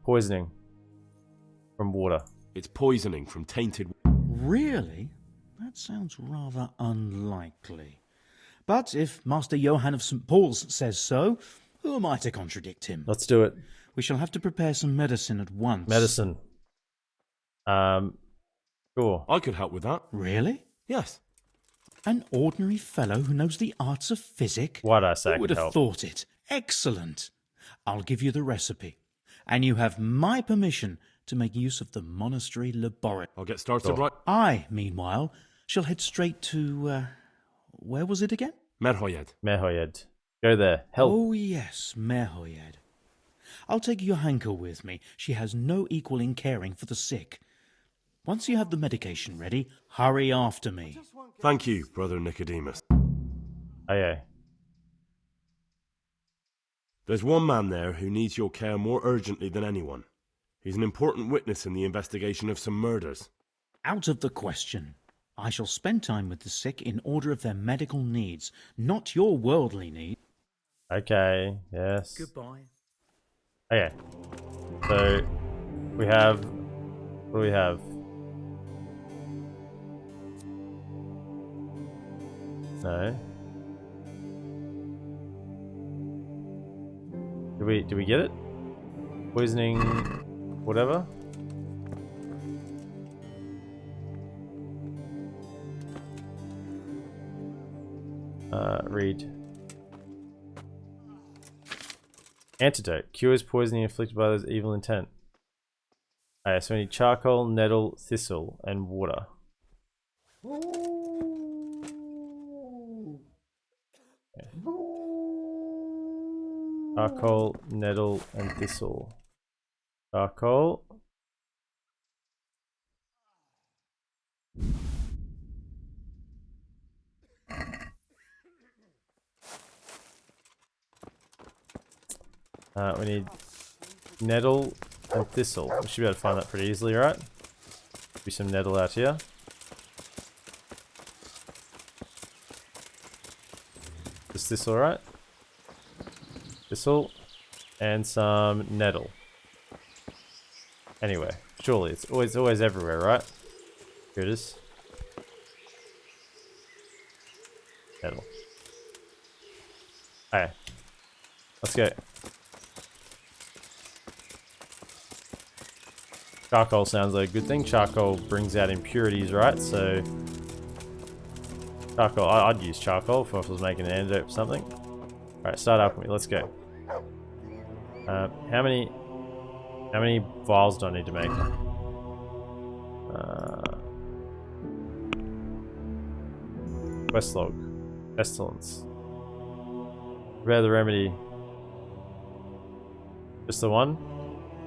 Poisoning. From water. It's poisoning from tainted... Really? That sounds rather unlikely. But if Master Johann of St. Paul's says so, who am I to contradict him? Let's do it. We shall have to prepare some medicine at once. Medicine. Sure. I could help with that. Really? Yes. An ordinary fellow who knows the arts of physic? Why'd I say I Who would could have help? thought it? Excellent. I'll give you the recipe. And you have my permission to make use of the monastery laboratory. I'll get started right... I, meanwhile, shall head straight to, where was it again? Merhojed. Merhojed. Go there. Help. Oh, yes, Merhojed. I'll take Johanka with me. She has no equal in caring for the sick. Once you have the medication ready, hurry after me. Thank you, Brother Nicodemus. Okay. There's one man there who needs your care more urgently than anyone. He's an important witness in the investigation of some murders. Out of the question. I shall spend time with the sick in order of their medical needs, not your worldly needs. Okay, yes. Goodbye. Okay. So, we have... What do we have? No. Did we get it? Poisoning... whatever? Read. Antidote. Cures poisoning inflicted by those evil intent. Okay, so we need charcoal, nettle, thistle, and water. Okay. Charcoal, nettle, and thistle. Charcoal. We need nettle and thistle. We should be able to find that pretty easily, right? Be some nettle out here. Is thistle right? Thistle and some nettle. Anyway, surely it's always everywhere, right? Here it is. Nettle. Okay. Let's go. Charcoal sounds like a good thing. Charcoal brings out impurities, right? So, charcoal. I'd use charcoal if I was making an antidote for something. Alright, start up with me. Let's go. How many vials do I need to make? Quest log. Pestilence. Prepare the remedy. Just the one?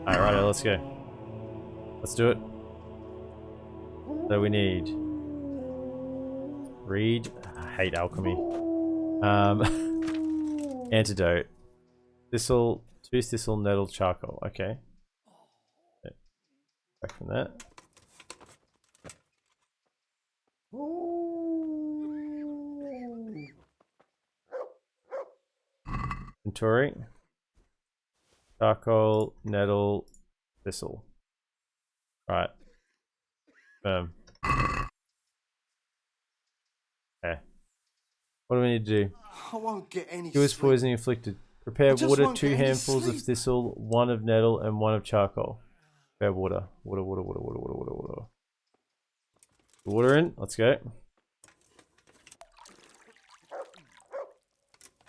Alright, let's go. Let's do it. So we need reed. I hate alchemy. Antidote. Thistle, 2 thistle, nettle, charcoal. Okay. Back from that. Inventory. Charcoal, nettle, thistle. Right. Okay. What do we need to do? I won't get any Cures sleep. poisoning inflicted. Prepare just water, won't 2 get any handfuls of sleep. thistle, 1 of nettle, and 1 of charcoal. Prepare water. Water. Water in. Let's go.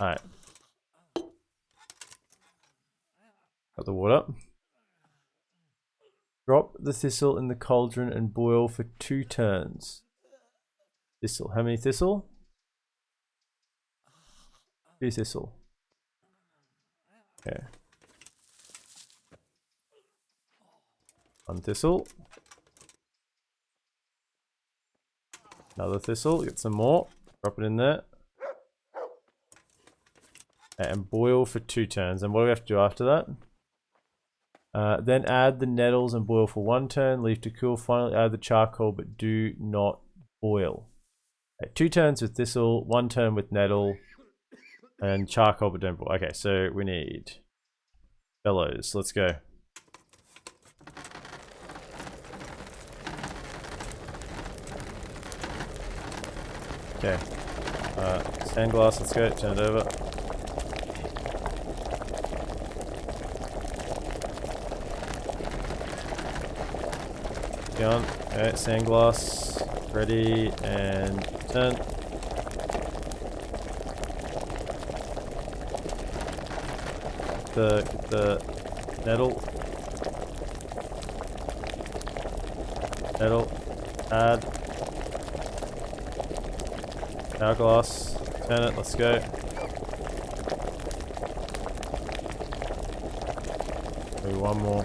Alright. Got the water. Drop the thistle in the cauldron and boil for 2 turns. Thistle. How many thistle? 2 thistle. Okay. 1 thistle. Another thistle. Get some more. Drop it in there. And boil for 2 turns. And what do we have to do after that? Then add the nettles and boil for 1 turn. Leave to cool. Finally add the charcoal, but do not boil. Okay, 2 turns with thistle, 1 turn with nettle, and charcoal, but don't boil. Okay, so we need bellows. Let's go. Okay. Sand glass. Let's go. Turn it over. On. Okay, sand glass ready and turn. Get the nettle. Nettle. Add. Hourglass. Turn it. Let's go. Maybe 1 more.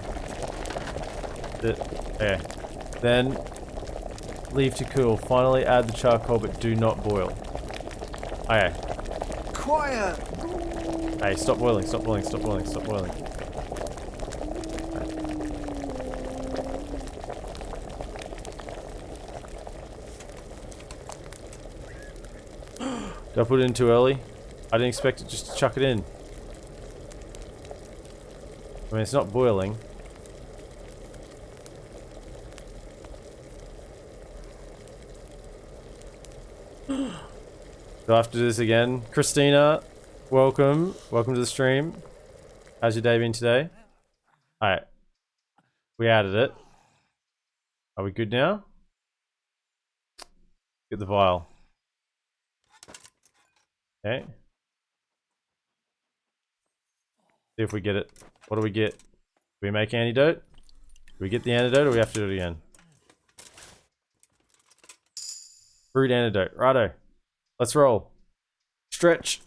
That's it. Okay. Then leave to cool. Finally add the charcoal, but do not boil. Okay. Quiet! Hey, stop boiling, stop boiling, stop boiling, stop boiling. Did I put it in too early? I didn't expect it just to chuck it in. I mean, it's not boiling. Do I have to do this again? Christina, welcome. Welcome to the stream. How's your day been today? Alright. We added it. Are we good now? Get the vial. Okay. See if we get it. What do we get? Do we make antidote? Do we get the antidote or we have to do it again? Fruit antidote. Righto. Let's roll. Stretch.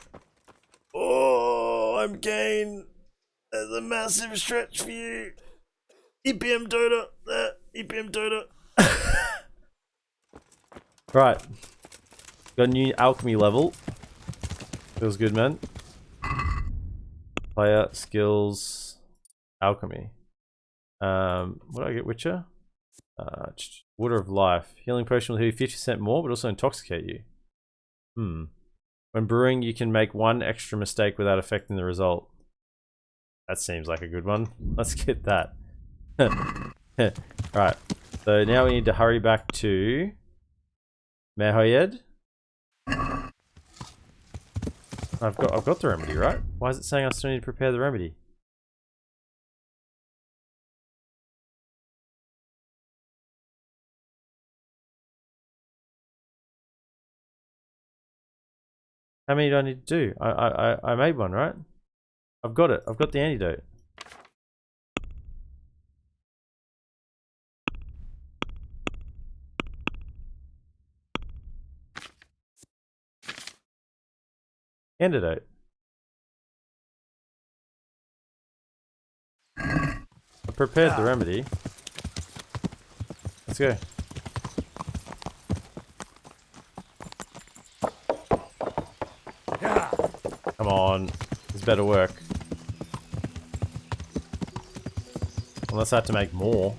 Oh, I'm gain. There's a massive stretch for you. epmdota. epmdota. Right. Got a new alchemy level. Feels good, man. Player, skills, alchemy. What do I get, Witcher? Water of life. Healing potion will heal you 50% more, but also intoxicate you. When brewing, you can make 1 extra mistake without affecting the result. That seems like a good one. Let's get that. Right. So now we need to hurry back to Merhojed. I've got the remedy, right? Why is it saying I still need to prepare the remedy? How many do I need to do? I made one, right? I've got it. I've got the antidote. Antidote. I prepared the remedy. Let's go. Come on. This better work. Unless I have to make more.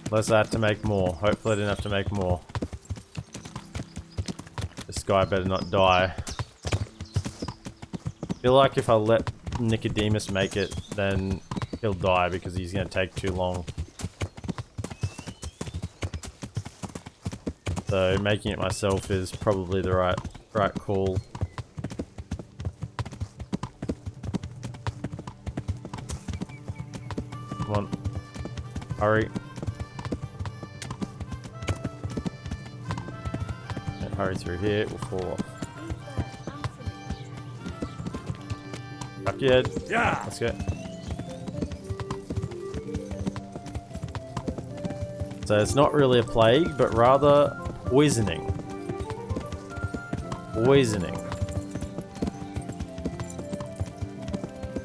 Unless I have to make more. Hopefully I didn't have to make more. This guy better not die. I feel like if I let Nicodemus make it, then he'll die because he's going to take too long. So making it myself is probably the right call. Come on. Hurry. Okay, hurry through here, we'll fall off. Up your head. Yeah. Let's go. So it's not really a plague, but rather poisoning. Poisoning.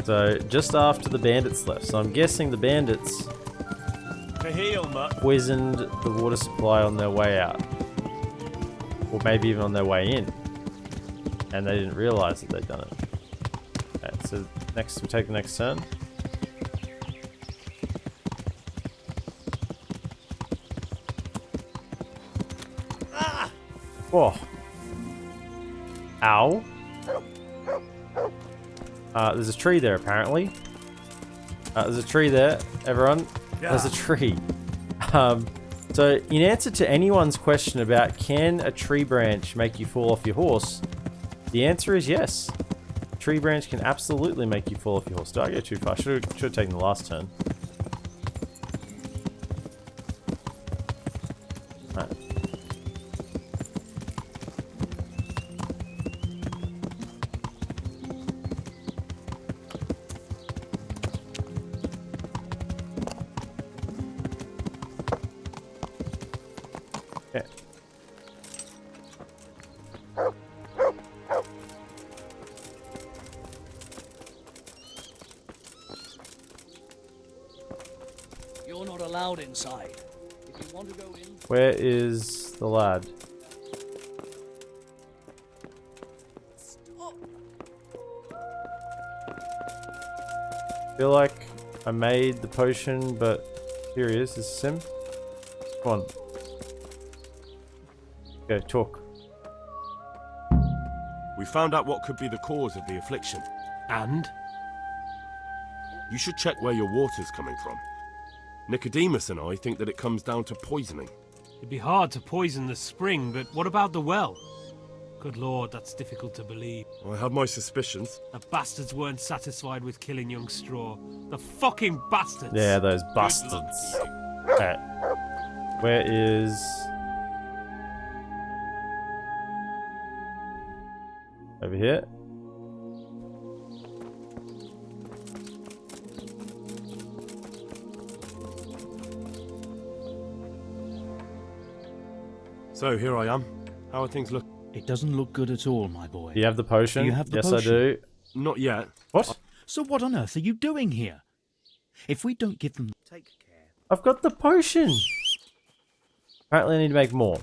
So just after the bandits left. So I'm guessing the bandits To heal, mutt. poisoned the water supply on their way out. Or maybe even on their way in. And they didn't realize that they'd done it. Okay, so next we take the next turn. Whoa. Ow. There's a tree there, apparently. There's a tree there, everyone. Yeah. There's a tree. So, in answer to anyone's question about can a tree branch make you fall off your horse, the answer is yes. A tree branch can absolutely make you fall off your horse. Did I go too far? Should have taken the last turn. Right. Okay. You're not allowed inside. If you want to go in, Where is the lad? Feel like I made the potion, but here he is. This is him. Come on. Go, talk. We found out what could be the cause of the affliction. And? You should check where your water's coming from. Nicodemus and I think that it comes down to poisoning. It'd be hard to poison the spring, but what about the well? Good lord, that's difficult to believe. I had my suspicions. The bastards weren't satisfied with killing young Straw. The fucking bastards! Yeah, those Good luck bastards. to you. Okay. Where is... Over here? So here I am. How are things looking? It doesn't look good at all, my boy. Do you have the potion? Do you have the yes, potion? I do. Not yet. What? So what on earth are you doing here? If we don't give them... Take care. I've got the potion! Apparently I need to make more.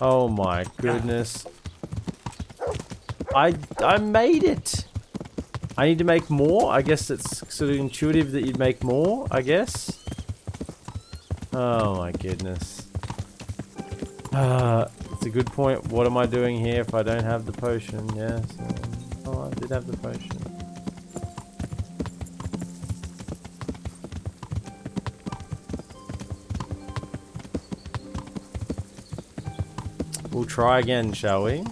Oh my goodness. I made it! I need to make more? I guess it's sort of intuitive that you'd make more, I guess. Oh my goodness. It's a good point. What am I doing here if I don't have the potion? Yes. Oh, I did have the potion. We'll try again, shall we?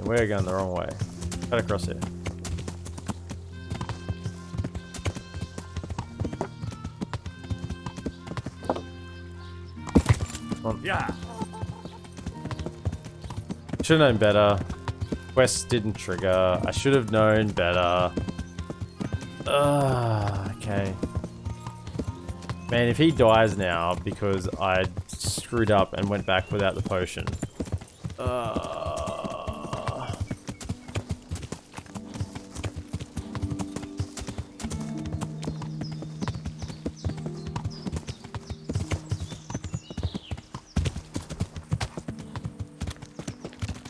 We're going the wrong way. Cut across here. Come on. Yeah. Should have known better. Quest didn't trigger. I should have known better. Okay. Man, if he dies now because I screwed up and went back without the potion. I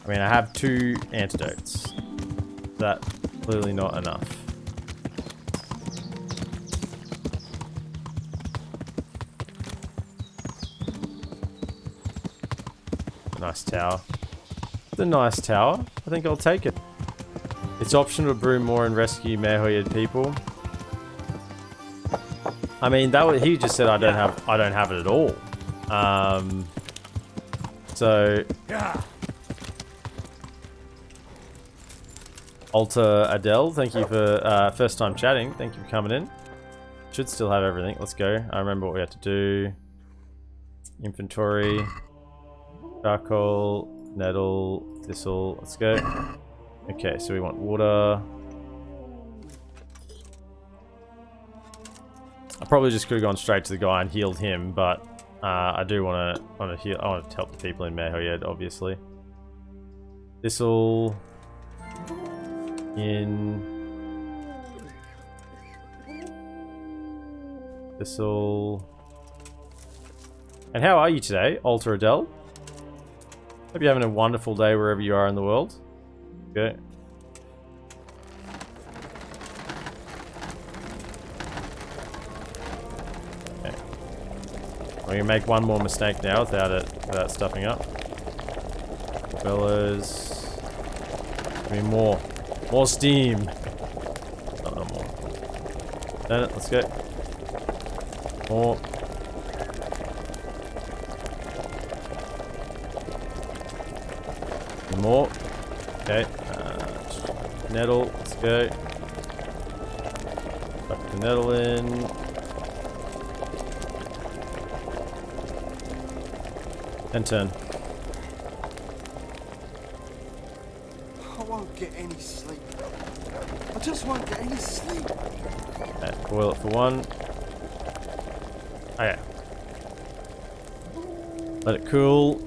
mean, I have 2 antidotes. That's clearly not enough. Nice tower. It's a nice tower. I think I'll take it. It's optional to brew more and rescue Merhojed people. I mean, he just said I don't have it at all. So Alter Adele, thank you for first time chatting. Thank you for coming in. Should still have everything. Let's go. I remember what we had to do. Inventory. Charcoal, nettle, thistle. Let's go. Okay, so we want water. I probably just could have gone straight to the guy and healed him, but I do want to heal. I want to help the people in Merhojed, obviously. Thistle. Thistle. And how are you today, Alter Adele? Hope you're having a wonderful day wherever you are in the world. Okay. Okay. We're gonna make one more mistake now without stuffing up. Bellows. Give me more. More steam. Oh, no more. Turn it, let's go. More. More. Okay. Nettle. Let's go. Tuck the nettle in. And turn. I won't get any sleep. I just won't get any sleep. Okay, boil it for 1. Oh yeah. Let it cool.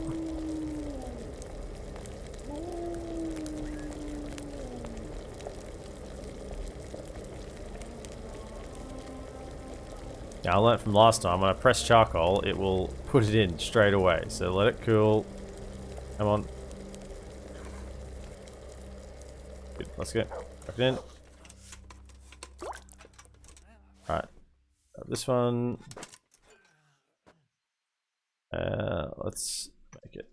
I learned from last time, when I press charcoal, it will put it in straight away. So let it cool. Come on. Good, let's go. Back it in. Alright. This one. Let's make it.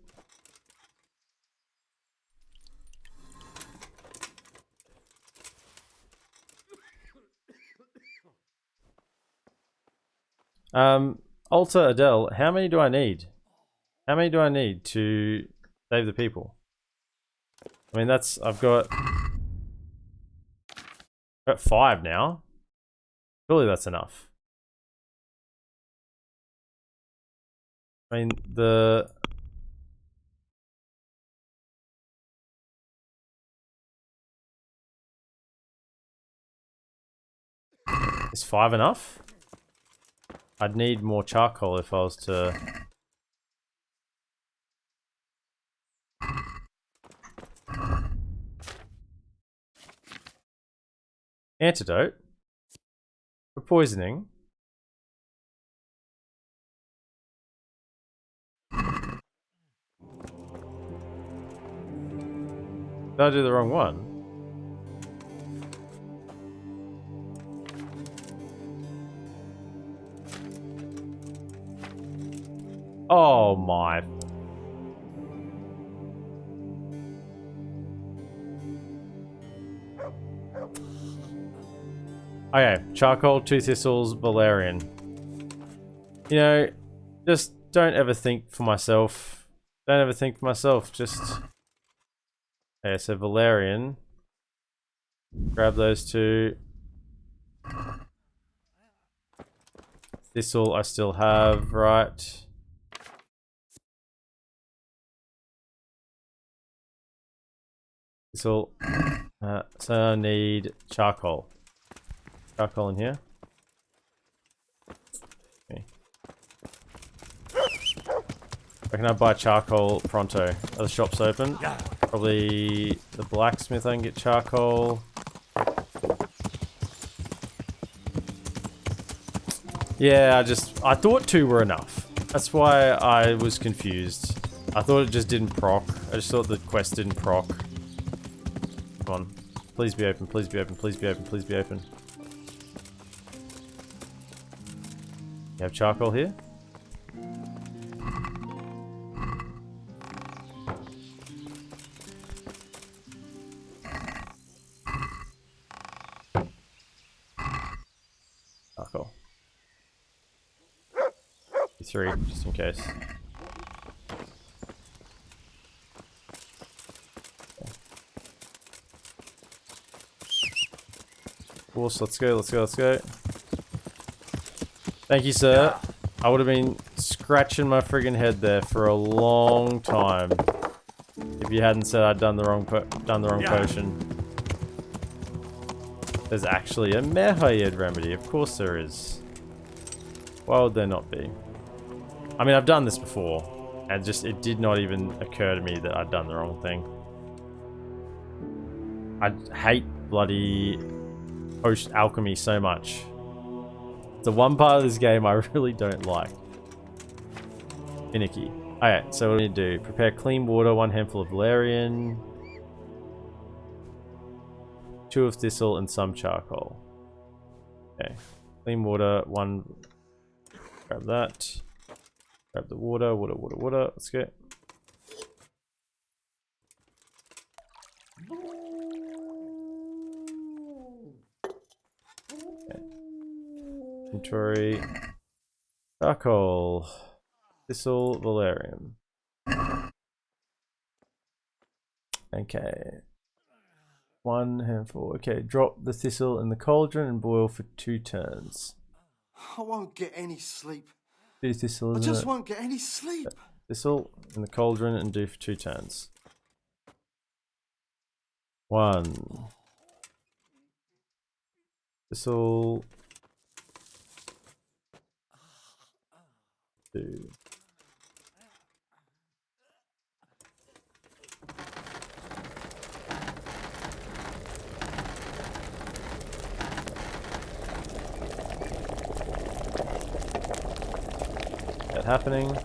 Alter Adele, how many do I need? How many do I need to save the people? I mean, I've got 5 now. Surely that's enough. I mean, is 5 enough? I'd need more charcoal if I was to... Antidote? For poisoning? Did I do the wrong one? Oh my. Okay, charcoal, 2 thistles, valerian. You know, just don't ever think for myself. Don't ever think for myself, just... Okay, so valerian. Grab those 2. Thistle I still have, right? So I need charcoal. Charcoal in here. Okay. Where can I buy charcoal pronto? Are the shops open? Probably the blacksmith I can get charcoal. Yeah, I thought 2 were enough. That's why I was confused. I thought it just didn't proc. I just thought the quest didn't proc. Come on. Please be open, please be open, please be open, please be open. You have charcoal here? Charcoal. 3, just in case. Of course, let's go, let's go, let's go. Thank you, sir. I would have been scratching my friggin' head there for a long time if you hadn't said I'd done the wrong potion. There's actually a Merhojed remedy. Of course there is. Why would there not be? I mean, I've done this before, and it did not even occur to me that I'd done the wrong thing. I hate bloody potion alchemy so much. It's the one part of this game I really don't like. Finicky. Alright, so what do we need to do? Prepare clean water, 1 handful of valerian, 2 of thistle, and some charcoal. Okay. Clean water, 1. Grab that. Grab the water, water. Let's go. Okay. Inventory. Charcoal. Thistle, valerian. Okay. 1 handful. Okay, drop the thistle in the cauldron and boil for 2 turns. I won't get any sleep. 2 thistle, I isn't just it? won't get any sleep. Thistle in the cauldron and do for 2 turns. 1. Thistle. 2. That happening.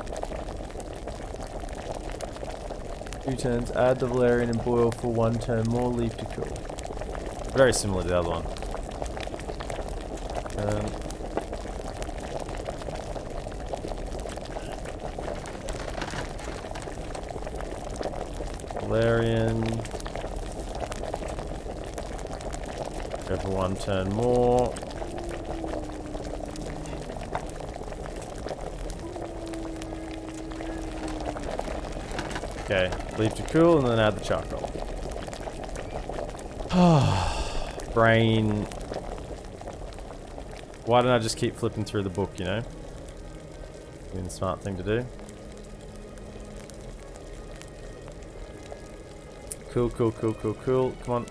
2 turns, add the valerian and boil for 1 turn more, leave to cool. Very similar to the other one. Valerian. Go for 1 turn more. Okay, leave to cool and then add the charcoal. Brain. Why don't I just keep flipping through the book, you know? Being the smart thing to do. Cool. Come on.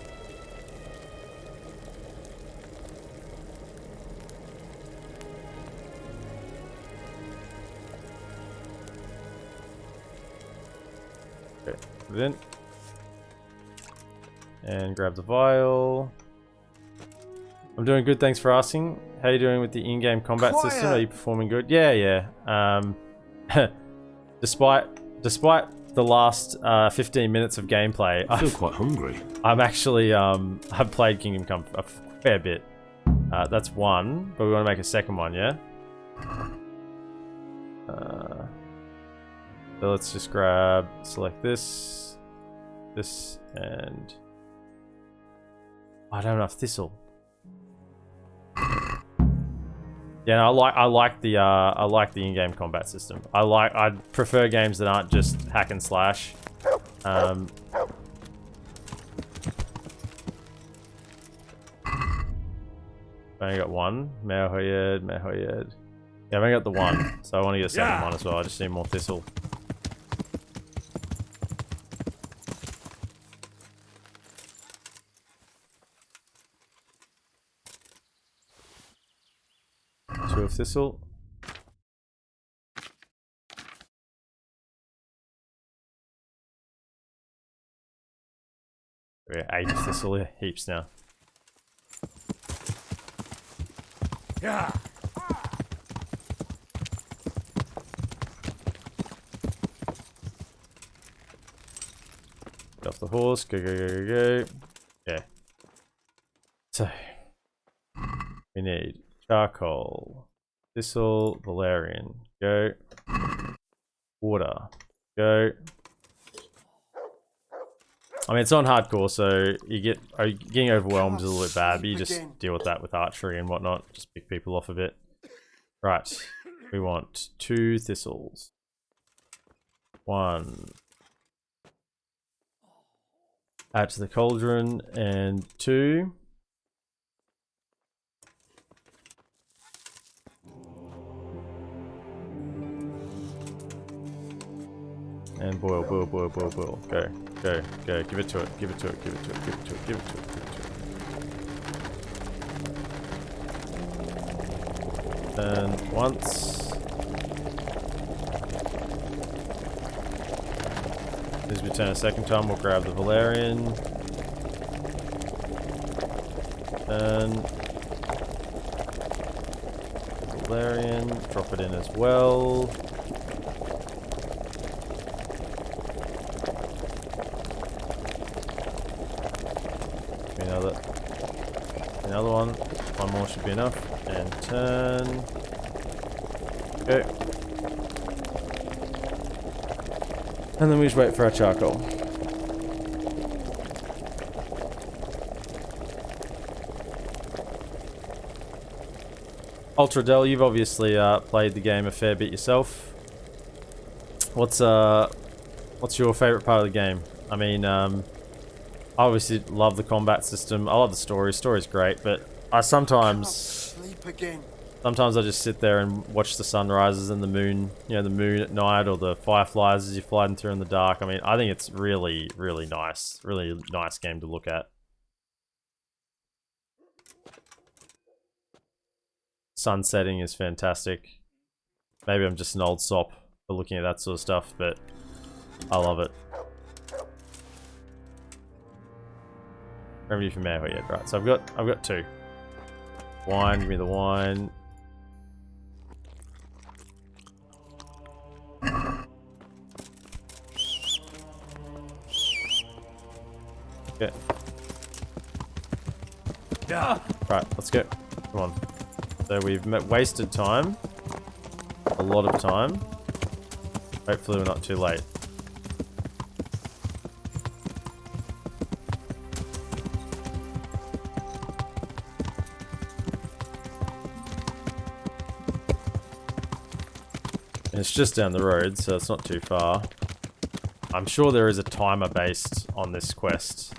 Okay, put it in. And grab the vial. I'm doing good, thanks for asking. How are you doing with the in-game combat system? Are you performing good? Yeah. Despite the last 15 minutes of gameplay, I feel quite hungry. I'm actually I've played Kingdom Come a fair bit. That's 1, but we want to make a second one, yeah? So let's just select this, and I don't have enough thistle. Yeah, no, I like the in-game combat system. I prefer games that aren't just hack and slash. I only got 1. Merhojed. Yeah, I've only got the 1, so I want to get a second one as well. I just need more thistle. Two of thistle. We're 8 thistle heaps now. Yeah. Get off the horse. Go, go, go, go, go. Yeah. So, we need charcoal, thistle, valerian. Go. Water. Go. I mean, it's on hardcore, so getting overwhelmed is a little bit bad, but you just deal with that with archery and whatnot. Just pick people off a bit. Right. We want 2 thistles. 1. Add to the cauldron, and 2. And boil, boil, boil, boil, boil. Go, go, go. Give it to it, give it to it, give it to it, give it to it, give it to it, give it to it. And once. As we turn a second time, we'll grab the valerian. And valerian, drop it in as well. Another one. One more should be enough. And turn. Go. And then we just wait for our charcoal. Ultra Del, you've obviously played the game a fair bit yourself. What's your favourite part of the game? I mean, I obviously love the combat system. I love the story. Story's great, but I sometimes I just sit there and watch the sunrises and the moon, you know, the moon at night, or the fireflies as you're flying through in the dark. I mean, I think it's really, really nice. Really nice game to look at. Sun setting is fantastic. Maybe I'm just an old sop for looking at that sort of stuff, but I love it. Remedy for Merhojed, right? So I've got 2. Wine, give me the wine. Okay. Yeah. Right, let's go. Come on. So we've wasted time. A lot of time. Hopefully we're not too late. It's just down the road, so it's not too far. I'm sure there is a timer based on this quest.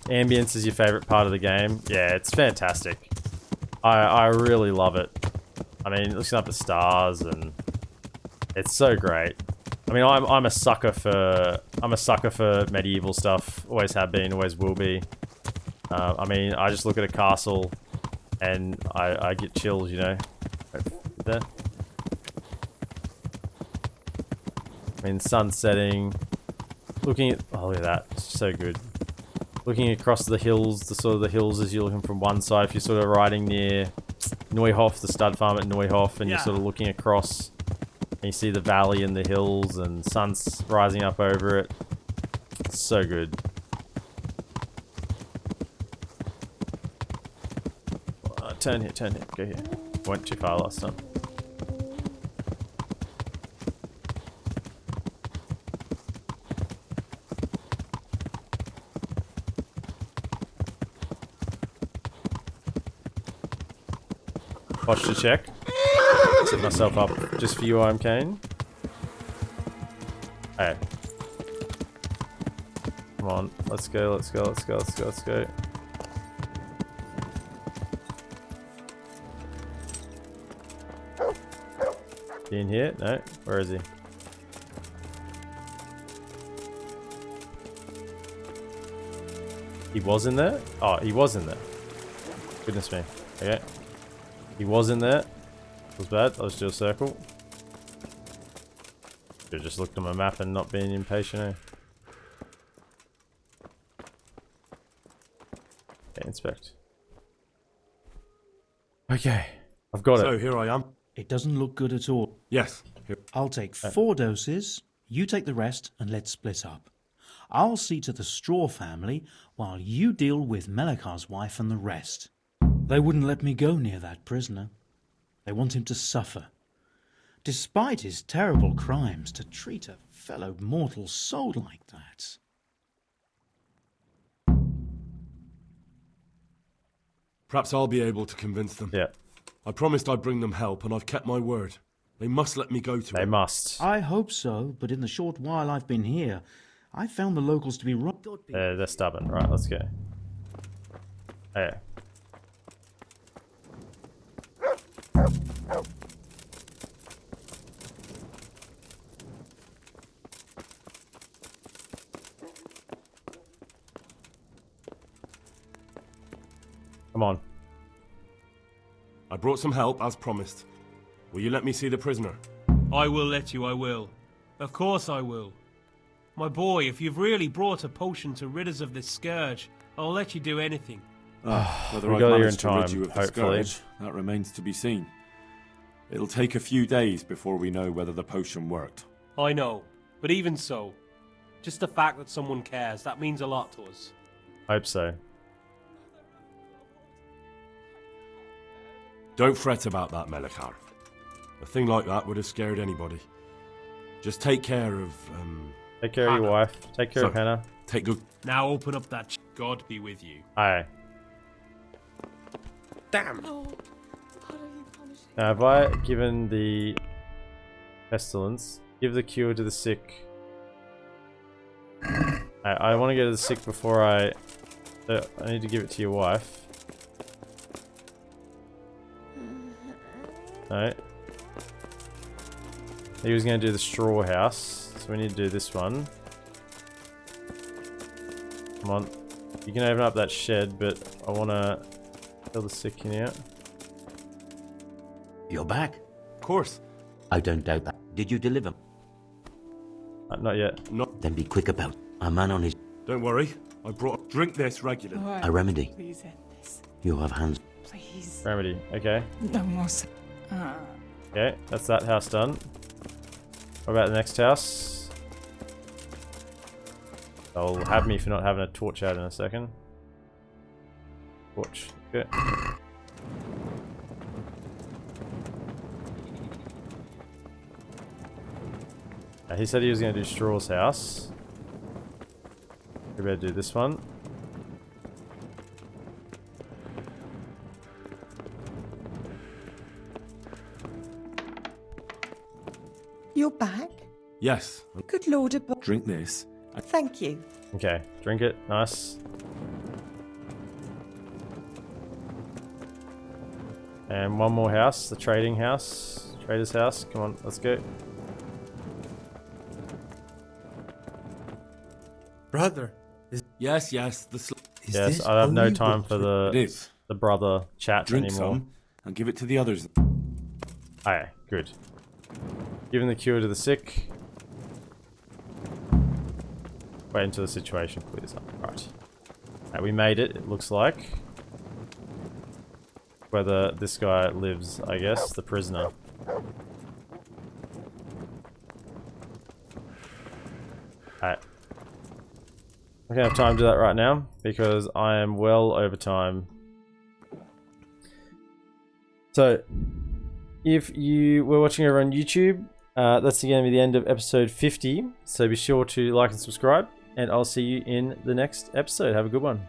Ambience is your favorite part of the game. Yeah, it's fantastic. I really love it. I mean, looking up at stars, and it's so great. I mean, I'm a sucker for medieval stuff. Always have been, always will be. I mean, I just look at a castle and I get chills, you know. There. I mean, sun setting. Looking at, oh, look at that, it's so good. Looking across the hills, the sort of the hills as you're looking from one side. If you're sort of riding near Neuhof, the stud farm at Neuhof, and you're sort of looking across, and you see the valley and the hills, and sun's rising up over it. It's so good. Turn here, go here. Went too far last time. Watch to check. Set myself up just for you, I'm Kane. Hey. Come on, let's go, let's go, let's go, let's go, let's go. He in here? No? Where is he? He was in there? Oh, he was in there. Goodness me. Okay. He was in there. It was bad. Let's do a circle. Should've just looked at my map and not being impatient, eh? Okay, inspect. Okay, I've got it. So here I am. It doesn't look good at all. Yes. Here. I'll take 4 doses, you take the rest, and let's split up. I'll see to the Straw family while you deal with Melikar's wife and the rest. They wouldn't let me go near that prisoner. They want him to suffer. Despite his terrible crimes, to treat a fellow mortal soul like that. Perhaps I'll be able to convince them. Yeah. I promised I'd bring them help, and I've kept my word. They must let me go to They him. must. I hope so, but in the short while I've been here, I found the locals to be right. They're stubborn. Right, let's go. Okay. Come on. I brought some help, as promised. Will you let me see the prisoner? I will let you, I will. Of course I will. My boy, if you've really brought a potion to rid us of this scourge, I'll let you do anything. Whether We I've got here in managed to rid time, you of the hopefully. scourge, that remains to be seen. It'll take a few days before we know whether the potion worked. I know, but even so, just the fact that someone cares, that means a lot to us. Hope so. Don't fret about that, Melikar. A thing like that would have scared anybody. Just take care of, Take care of your wife. Take care of Hannah. Take good... Now open up that God be with you. Aye. Damn! No. What are you punishing? Now, have I given the pestilence? Give the cure to the sick. I want to go to the sick before I need to give it to your wife. No. He was going to do the straw house, so we need to do this one. Come on. You can open up that shed, but I want to kill the sick in here. You're back? Of course. I don't doubt that. Did you deliver? Not yet. Then be quick about it. A man on his... Don't worry. I brought... Drink this regularly. Right. A remedy. Please end this. You have hands. Please. Remedy. Okay. No more. Okay, that's that house done. What about the next house? They'll have me for not having a torch out in a second. Torch. Okay. He said he was going to do Straw's house. We better do this one. You're back? Yes. Good Lord above. Drink this. Thank you. Okay, drink it. Nice. And one more house, the trading house. Trader's house. Come on, let's go. Brother. Yes. Yes, I have no time for the brother chat Drink anymore. some and give it to the others. Aye, good. Giving the cure to the sick. Wait until the situation clears up. Right. We made it, it looks like. Whether this guy lives, I guess, the prisoner. Alright. I don't have time to do that right now, because I am well over time. So, if you were watching over on YouTube, that's going to be the end of episode 50. So be sure to like and subscribe, and I'll see you in the next episode. Have a good one.